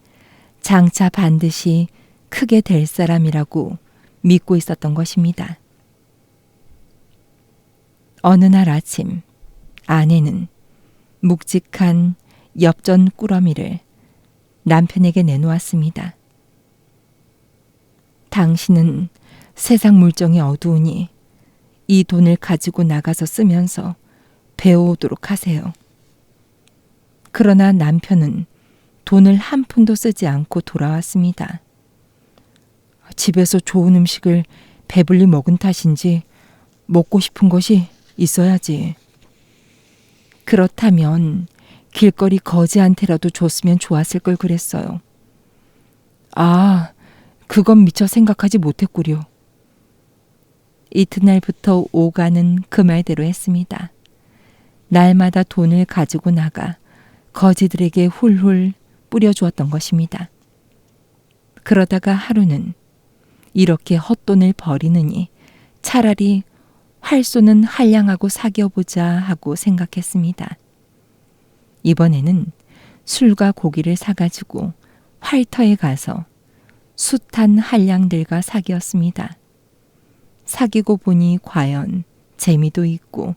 장차 반드시 크게 될 사람이라고 믿고 있었던 것입니다. 어느 날 아침 아내는 묵직한 엽전 꾸러미를 남편에게 내놓았습니다. 당신은 세상 물정이 어두우니 이 돈을 가지고 나가서 쓰면서 배워오도록 하세요. 그러나 남편은 돈을 한 푼도 쓰지 않고 돌아왔습니다. 집에서 좋은 음식을 배불리 먹은 탓인지 먹고 싶은 것이 있어야지. 그렇다면 길거리 거지한테라도 줬으면 좋았을 걸 그랬어요. 아, 그건 미처 생각하지 못했구려. 이튿날부터 오가는 그 말대로 했습니다. 날마다 돈을 가지고 나가 거지들에게 훌훌 뿌려주었던 것입니다. 그러다가 하루는 이렇게 헛돈을 버리느니 차라리 활 쏘는 한량하고 사귀어보자 하고 생각했습니다. 이번에는 술과 고기를 사가지고 활터에 가서 숱한 한량들과 사귀었습니다. 사귀고 보니 과연 재미도 있고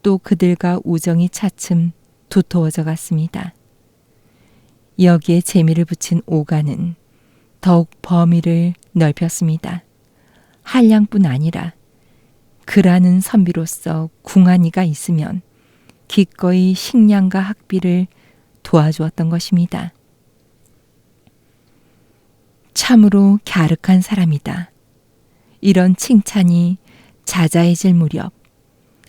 또 그들과 우정이 차츰 두터워져 갔습니다. 여기에 재미를 붙인 오가는 더욱 범위를 넓혔습니다. 한량뿐 아니라 그라는 선비로서 궁한이가 있으면 기꺼이 식량과 학비를 도와주었던 것입니다. 참으로 갸륵한 사람이다. 이런 칭찬이 자자해질 무렵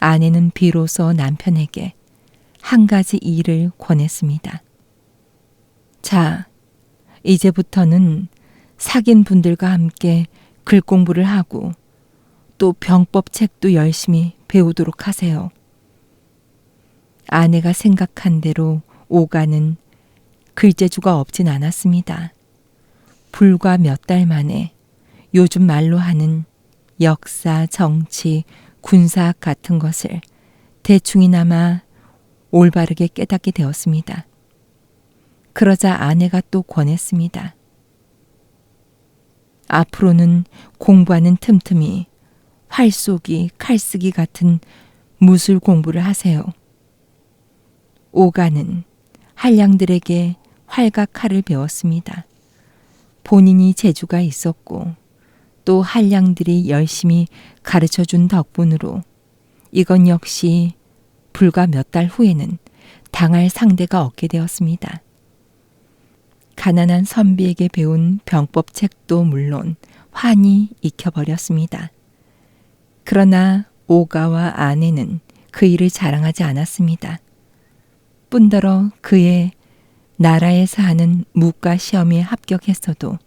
아내는 비로소 남편에게 한 가지 일을 권했습니다. 자, 이제부터는 사귄 분들과 함께 글 공부를 하고 또 병법 책도 열심히 배우도록 하세요. 아내가 생각한 대로 오가는 글재주가 없진 않았습니다. 불과 몇 달 만에 요즘 말로 하는 역사, 정치, 군사학 같은 것을 대충이나마 올바르게 깨닫게 되었습니다. 그러자 아내가 또 권했습니다. 앞으로는 공부하는 틈틈이 활쏘기, 칼쓰기 같은 무술 공부를 하세요. 오가는 한량들에게 활과 칼을 배웠습니다. 본인이 재주가 있었고 또 한량들이 열심히 가르쳐준 덕분으로 이건 역시 불과 몇 달 후에는 당할 상대가 없게 되었습니다. 가난한 선비에게 배운 병법 책도 물론 환히 익혀버렸습니다. 그러나 오가와 아내는 그 일을 자랑하지 않았습니다. 뿐더러 그의 나라에서 하는 무과 시험에 합격했어도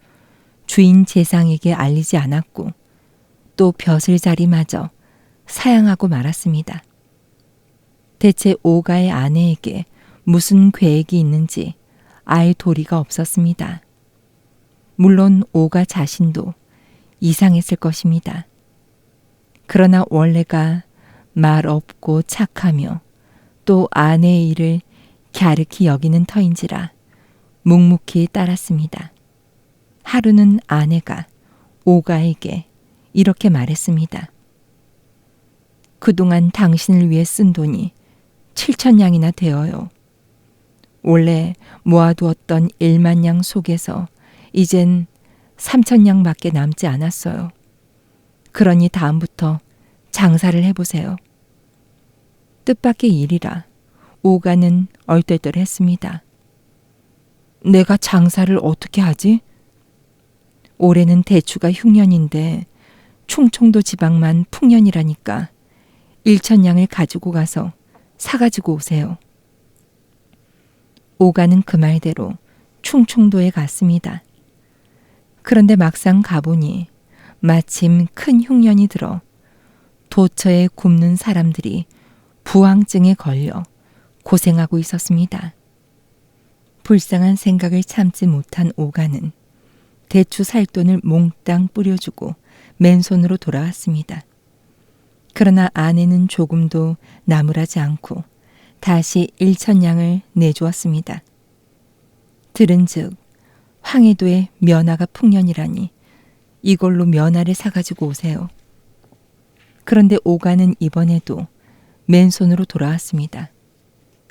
주인 재상에게 알리지 않았고 또 벼슬자리마저 사양하고 말았습니다. 대체 오가의 아내에게 무슨 계획이 있는지 알 도리가 없었습니다. 물론 오가 자신도 이상했을 것입니다. 그러나 원래가 말 없고 착하며 또 아내의 일을 갸륵히 여기는 터인지라 묵묵히 따랐습니다. 하루는 아내가 오가에게 이렇게 말했습니다. 그동안 당신을 위해 쓴 돈이 7,000냥이나 되어요. 원래 모아두었던 10,000냥 속에서 이젠 3,000냥밖에 남지 않았어요. 그러니 다음부터 장사를 해보세요. 뜻밖의 일이라 오가는 얼떨떨했습니다. 내가 장사를 어떻게 하지? 올해는 대추가 흉년인데 충청도 지방만 풍년이라니까 1,000냥을 가지고 가서 사가지고 오세요. 오가는 그 말대로 충청도에 갔습니다. 그런데 막상 가보니 마침 큰 흉년이 들어 도처에 굶는 사람들이 부항증에 걸려 고생하고 있었습니다. 불쌍한 생각을 참지 못한 오가는 대추 살 돈을 몽땅 뿌려주고 맨손으로 돌아왔습니다. 그러나 아내는 조금도 나무라지 않고 다시 1,000냥을 내주었습니다. 들은즉 황해도에 면화가 풍년이라니 이걸로 면화를 사가지고 오세요. 그런데 오가는 이번에도 맨손으로 돌아왔습니다.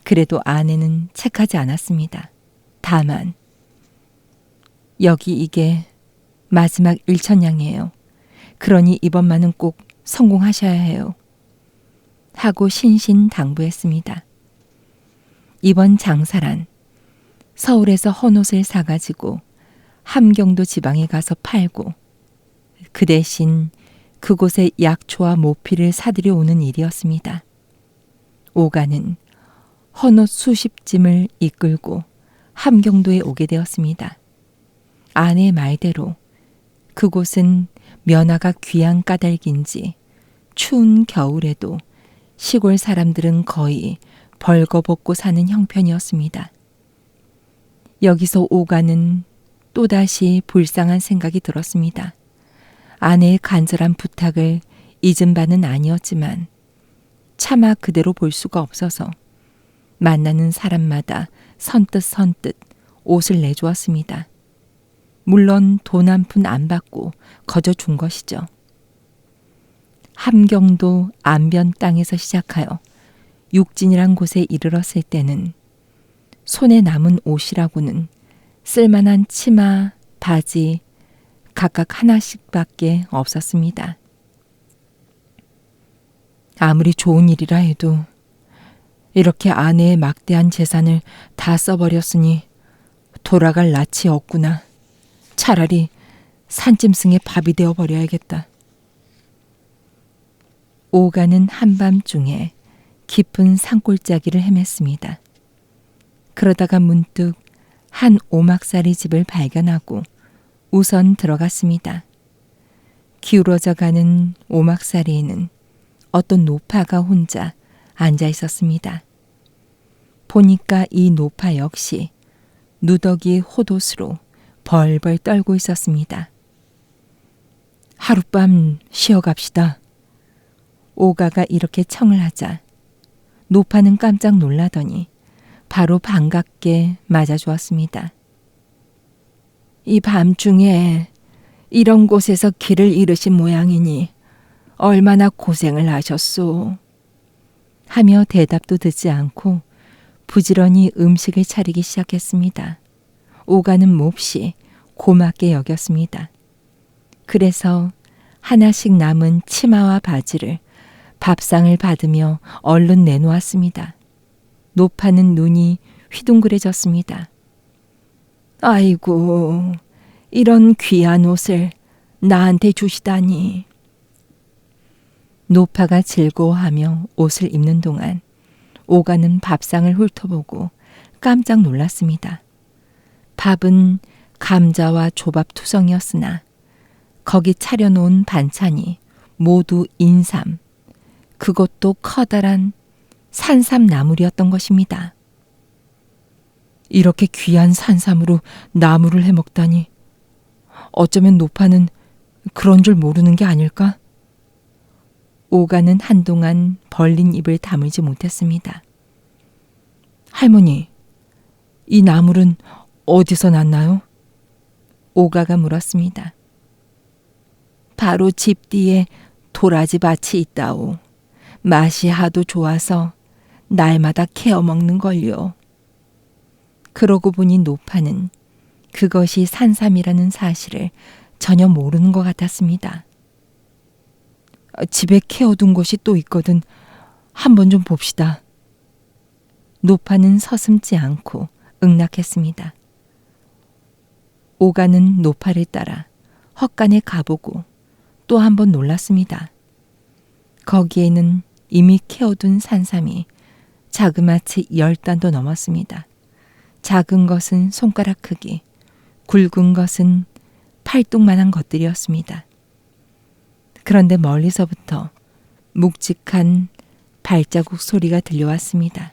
그래도 아내는 책하지 않았습니다. 다만 여기 이게 마지막 1,000냥이에요. 그러니 이번만은 꼭 성공하셔야 해요. 하고 신신당부했습니다. 이번 장사란 서울에서 헌옷을 사가지고 함경도 지방에 가서 팔고 그 대신 그곳에 약초와 모피를 사들여 오는 일이었습니다. 오가는 헌옷 수십 짐을 이끌고 함경도에 오게 되었습니다. 아내의 말대로 그곳은 면화가 귀한 까닭인지 추운 겨울에도 시골 사람들은 거의 벌거벗고 사는 형편이었습니다. 여기서 오가는 또다시 불쌍한 생각이 들었습니다. 아내의 간절한 부탁을 잊은 바는 아니었지만 차마 그대로 볼 수가 없어서 만나는 사람마다 선뜻 옷을 내주었습니다. 물론 돈 한 푼 안 받고 거저 준 것이죠. 함경도 안변 땅에서 시작하여 육진이란 곳에 이르렀을 때는 손에 남은 옷이라고는 쓸만한 치마, 바지 각각 하나씩밖에 없었습니다. 아무리 좋은 일이라 해도 이렇게 아내의 막대한 재산을 다 써버렸으니 돌아갈 낯이 없구나. 차라리 산짐승의 밥이 되어버려야겠다. 오가는 한밤중에 깊은 산골짜기를 헤맸습니다. 그러다가 문득 한 오막살이 집을 발견하고 우선 들어갔습니다. 기울어져 가는 오막살이에는 어떤 노파가 혼자 앉아 있었습니다. 보니까 이 노파 역시 누더기 호도수로 벌벌 떨고 있었습니다. 하룻밤 쉬어갑시다. 오가가 이렇게 청을 하자 노파는 깜짝 놀라더니 바로 반갑게 맞아주었습니다. 이 밤중에 이런 곳에서 길을 잃으신 모양이니 얼마나 고생을 하셨소. 하며 대답도 듣지 않고 부지런히 음식을 차리기 시작했습니다. 오가는 몹시 고맙게 여겼습니다. 그래서 하나씩 남은 치마와 바지를 밥상을 받으며 얼른 내놓았습니다. 노파는 눈이 휘둥그레졌습니다. 아이고, 이런 귀한 옷을 나한테 주시다니. 노파가 즐거워하며 옷을 입는 동안 오가는 밥상을 훑어보고 깜짝 놀랐습니다. 밥은 감자와 조밥 투성이었으나 거기 차려놓은 반찬이 모두 인삼, 그것도 커다란 산삼나물이었던 것입니다. 이렇게 귀한 산삼으로 나물을 해먹다니 어쩌면 노파는 그런 줄 모르는 게 아닐까? 오가는 한동안 벌린 입을 다물지 못했습니다. 할머니, 이 나물은 어디서 났나요? 오가가 물었습니다. 바로 집 뒤에 도라지 밭이 있다오. 맛이 하도 좋아서 날마다 캐어 먹는 걸요. 그러고 보니 노파는 그것이 산삼이라는 사실을 전혀 모르는 것 같았습니다. 집에 캐어둔 것이 또 있거든. 한번 좀 봅시다. 노파는 서슴지 않고 응낙했습니다. 오가는 노파를 따라 헛간에 가보고 또 한 번 놀랐습니다. 거기에는 이미 캐어둔 산삼이 자그마치 10단도 넘었습니다. 작은 것은 손가락 크기, 굵은 것은 팔뚝만한 것들이었습니다. 그런데 멀리서부터 묵직한 발자국 소리가 들려왔습니다.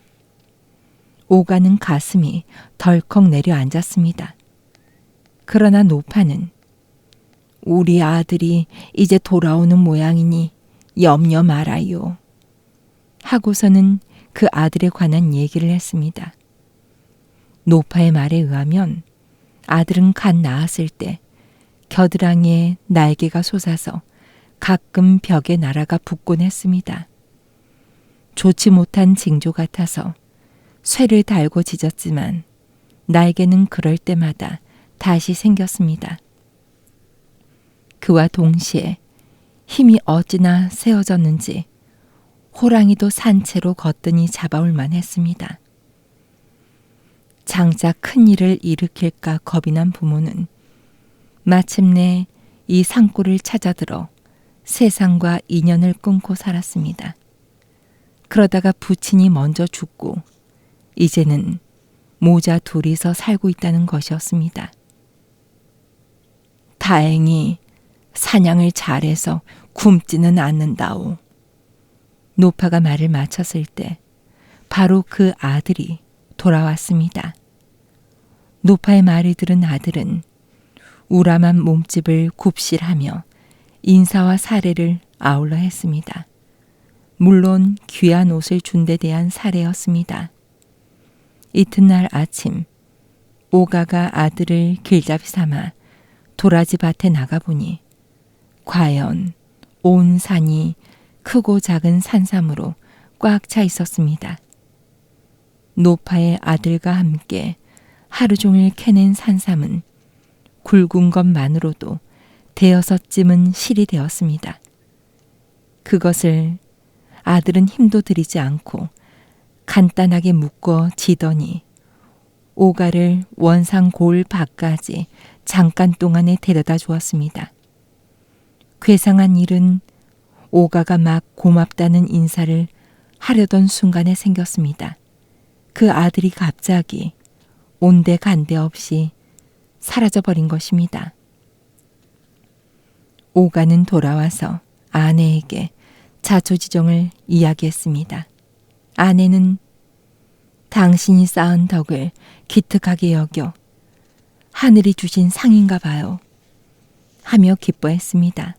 오가는 가슴이 덜컥 내려앉았습니다. 그러나 노파는 우리 아들이 이제 돌아오는 모양이니 염려 말아요. 하고서는 그 아들에 관한 얘기를 했습니다. 노파의 말에 의하면 아들은 갓 나았을 때 겨드랑이에 날개가 솟아서 가끔 벽에 날아가 붙곤 했습니다. 좋지 못한 징조 같아서 쇠를 달고 짖었지만 날개는 그럴 때마다 다시 생겼습니다. 그와 동시에 힘이 어찌나 세어졌는지 호랑이도 산채로 거뜬히 잡아올 만했습니다. 장차 큰 일을 일으킬까 겁이 난 부모는 마침내 이 산골을 찾아들어 세상과 인연을 끊고 살았습니다. 그러다가 부친이 먼저 죽고 이제는 모자 둘이서 살고 있다는 것이었습니다. 다행히 사냥을 잘해서 굶지는 않는다오. 노파가 말을 마쳤을 때 바로 그 아들이 돌아왔습니다. 노파의 말을 들은 아들은 우람한 몸집을 굽실하며 인사와 사례를 아울러 했습니다. 물론 귀한 옷을 준 데 대한 사례였습니다. 이튿날 아침 오가가 아들을 길잡이 삼아 도라지 밭에 나가보니 과연 온 산이 크고 작은 산삼으로 꽉 차 있었습니다. 노파의 아들과 함께 하루 종일 캐낸 산삼은 굵은 것만으로도 대여섯 찜은 실이 되었습니다. 그것을 아들은 힘도 들이지 않고 간단하게 묶어 지더니 오가를 원상 고을 밖까지 잠깐 동안에 데려다 주었습니다. 괴상한 일은 오가가 막 고맙다는 인사를 하려던 순간에 생겼습니다. 그 아들이 갑자기 온데간데 없이 사라져버린 것입니다. 오가는 돌아와서 아내에게 자초지종을 이야기했습니다. 아내는 당신이 쌓은 덕을 기특하게 여겨 하늘이 주신 상인가 봐요 하며 기뻐했습니다.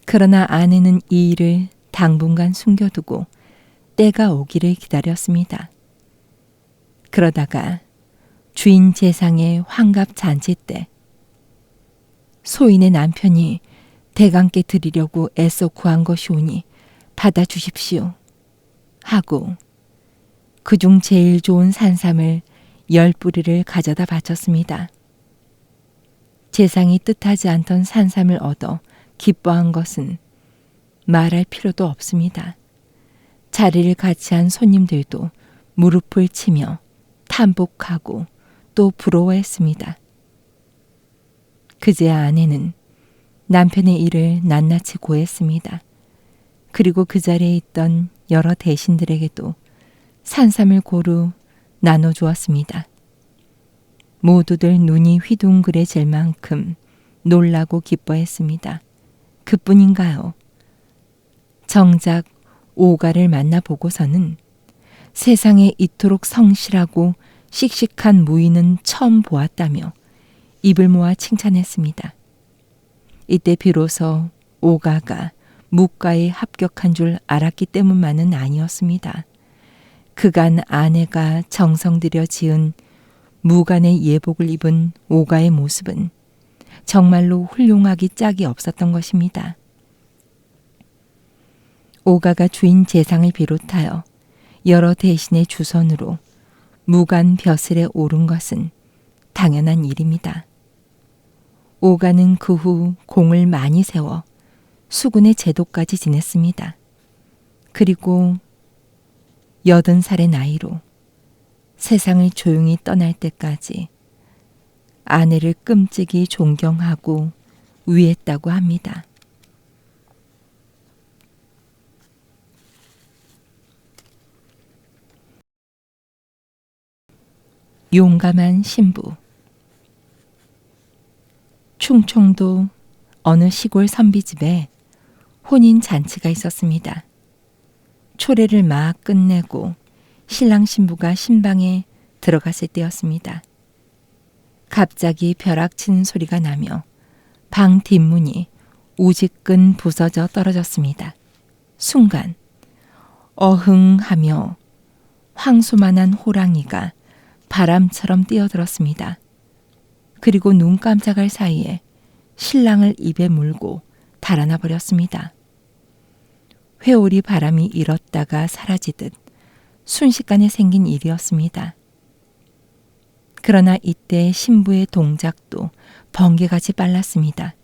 그러나 아내는 이 일을 당분간 숨겨두고 때가 오기를 기다렸습니다. 그러다가 주인 제상의 환갑 잔치 때 소인의 남편이 대감께 드리려고 애써 구한 것이오니 받아주십시오 하고 그중 제일 좋은 산삼을 10뿌리를 가져다 바쳤습니다. 제상이 뜻하지 않던 산삼을 얻어 기뻐한 것은 말할 필요도 없습니다. 자리를 같이 한 손님들도 무릎을 치며 탐복하고 또 부러워했습니다. 그제야 아내는 남편의 일을 낱낱이 고했습니다. 그리고 그 자리에 있던 여러 대신들에게도 산삼을 고루 나눠주었습니다. 모두들 눈이 휘둥그레질 만큼 놀라고 기뻐했습니다. 그뿐인가요? 정작 오가를 만나보고서는 세상에 이토록 성실하고 씩씩한 무인은 처음 보았다며 입을 모아 칭찬했습니다. 이때 비로소 오가가 무과에 합격한 줄 알았기 때문만은 아니었습니다. 그간 아내가 정성 들여 지은 무간의 예복을 입은 오가의 모습은 정말로 훌륭하기 짝이 없었던 것입니다. 오가가 주인 제상을 비롯하여 여러 대신의 주선으로 무간 벼슬에 오른 것은 당연한 일입니다. 오가는 그 후 공을 많이 세워 수군의 제도까지 지냈습니다. 그리고 80살의 나이로 세상을 조용히 떠날 때까지 아내를 끔찍이 존경하고 위했다고 합니다. 용감한 신부. 충청도 어느 시골 선비집에 혼인 잔치가 있었습니다. 초례를 막 끝내고 신랑 신부가 신방에 들어갔을 때였습니다. 갑자기 벼락치는 소리가 나며 방 뒷문이 우지끈 부서져 떨어졌습니다. 순간 어흥 하며 황소만한 호랑이가 바람처럼 뛰어들었습니다. 그리고 눈 깜짝할 사이에 신랑을 입에 물고 달아나 버렸습니다. 회오리 바람이 일었다가 사라지듯 순식간에 생긴 일이었습니다. 그러나 이때 신부의 동작도 번개같이 빨랐습니다.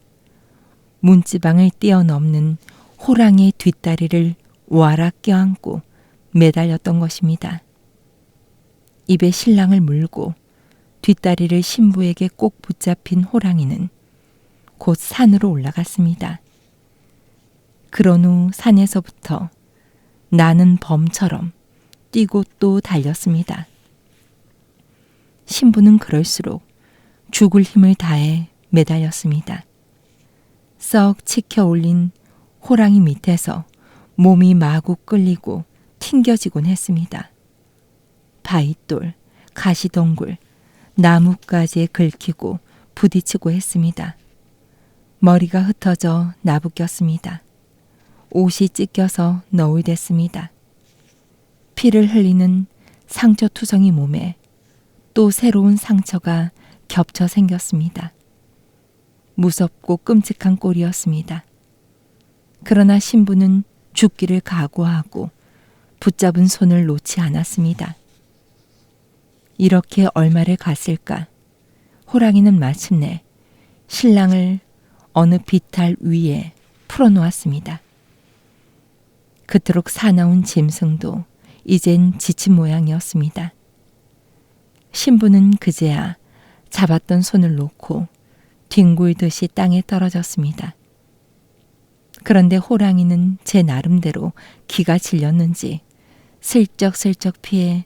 문지방을 뛰어넘는 호랑이의 뒷다리를 와락 껴안고 매달렸던 것입니다. 입에 신랑을 물고 뒷다리를 신부에게 꼭 붙잡힌 호랑이는 곧 산으로 올라갔습니다. 그런 후 산에서부터 나는 범처럼 뛰고 또 달렸습니다. 신부는 그럴수록 죽을 힘을 다해 매달렸습니다. 썩 치켜 올린 호랑이 밑에서 몸이 마구 끌리고 튕겨지곤 했습니다. 바위돌, 가시덩굴, 나뭇가지에 긁히고 부딪히고 했습니다. 머리가 흩어져 나부꼈습니다. 옷이 찢겨서 너울댔습니다. 피를 흘리는 상처투성이 몸에 또 새로운 상처가 겹쳐 생겼습니다. 무섭고 끔찍한 꼴이었습니다. 그러나 신부는 죽기를 각오하고 붙잡은 손을 놓지 않았습니다. 이렇게 얼마를 갔을까? 호랑이는 마침내 신랑을 어느 비탈 위에 풀어놓았습니다. 그토록 사나운 짐승도 이젠 지친 모양이었습니다. 신부는 그제야 잡았던 손을 놓고 뒹굴듯이 땅에 떨어졌습니다. 그런데 호랑이는 제 나름대로 기가 질렸는지 슬쩍슬쩍 피해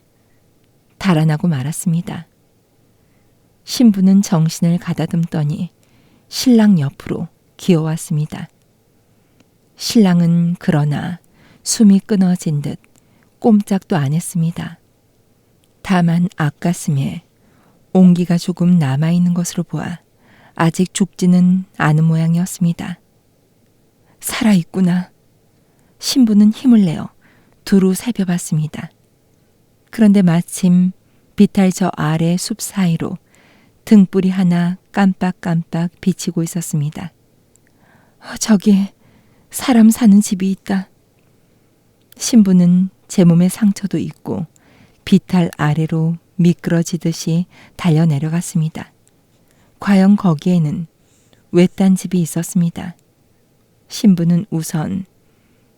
달아나고 말았습니다. 신부는 정신을 가다듬더니 신랑 옆으로 기어왔습니다. 신랑은 그러나 숨이 끊어진 듯 꼼짝도 안 했습니다. 다만 앞가슴에 온기가 조금 남아있는 것으로 보아 아직 죽지는 않은 모양이었습니다. 살아있구나. 신부는 힘을 내어 두루 살펴봤습니다. 그런데 마침 비탈 저 아래 숲 사이로 등불이 하나 깜빡깜빡 비치고 있었습니다. 저기 사람 사는 집이 있다. 신부는 제 몸에 상처도 있고 비탈 아래로 미끄러지듯이 달려 내려갔습니다. 과연 거기에는 외딴 집이 있었습니다. 신부는 우선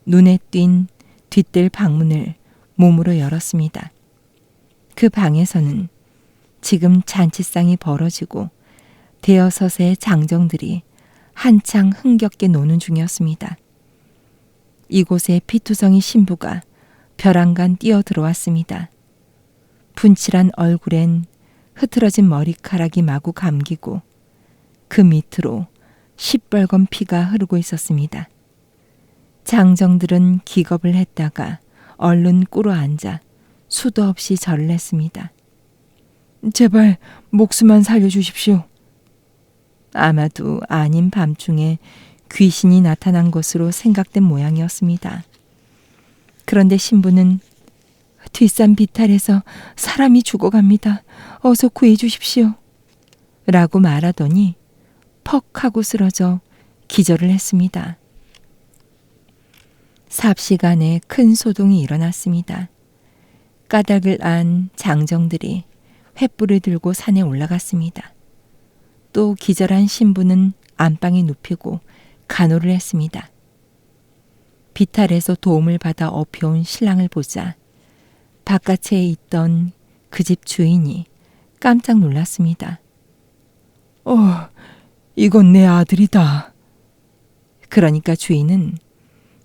눈에 띈 뒷뜰 방문을 몸으로 열었습니다. 그 방에서는 지금 잔치상이 벌어지고 대여섯의 장정들이 한창 흥겹게 노는 중이었습니다. 이곳에 피투성이 신부가 벼랑간 뛰어 들어왔습니다. 분칠한 얼굴엔 흐트러진 머리카락이 마구 감기고 그 밑으로 시뻘건 피가 흐르고 있었습니다. 장정들은 기겁을 했다가 얼른 꿇어 앉아 수도 없이 절을 했습니다. 제발 목숨만 살려주십시오. 아마도 아닌 밤중에 귀신이 나타난 것으로 생각된 모양이었습니다. 그런데 신부는 뒷산 비탈에서 사람이 죽어갑니다. 어서 구해 주십시오. 라고 말하더니 퍽 하고 쓰러져 기절을 했습니다. 삽시간에 큰 소동이 일어났습니다. 까닭을 안 장정들이 횃불을 들고 산에 올라갔습니다. 또 기절한 신부는 안방에 눕히고 간호를 했습니다. 비탈에서 도움을 받아 업혀온 신랑을 보자 바깥에 있던 그 집 주인이 깜짝 놀랐습니다. 이건 내 아들이다. 그러니까 주인은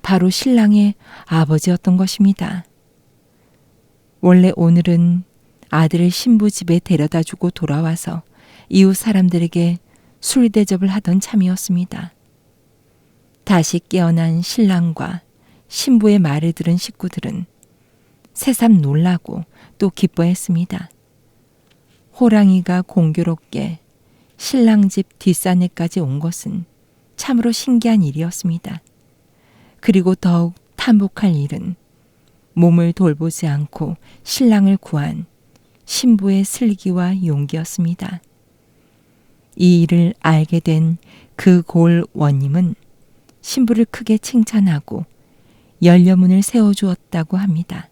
바로 신랑의 아버지였던 것입니다. 원래 오늘은 아들을 신부 집에 데려다 주고 돌아와서 이웃 사람들에게 술 대접을 하던 참이었습니다. 다시 깨어난 신랑과 신부의 말을 들은 식구들은 새삼 놀라고 또 기뻐했습니다. 호랑이가 공교롭게 신랑 집 뒷산에까지 온 것은 참으로 신기한 일이었습니다. 그리고 더욱 탐복할 일은 몸을 돌보지 않고 신랑을 구한 신부의 슬기와 용기였습니다. 이 일을 알게 된 그 골 원님은 신부를 크게 칭찬하고 연료문을 세워주었다고 합니다.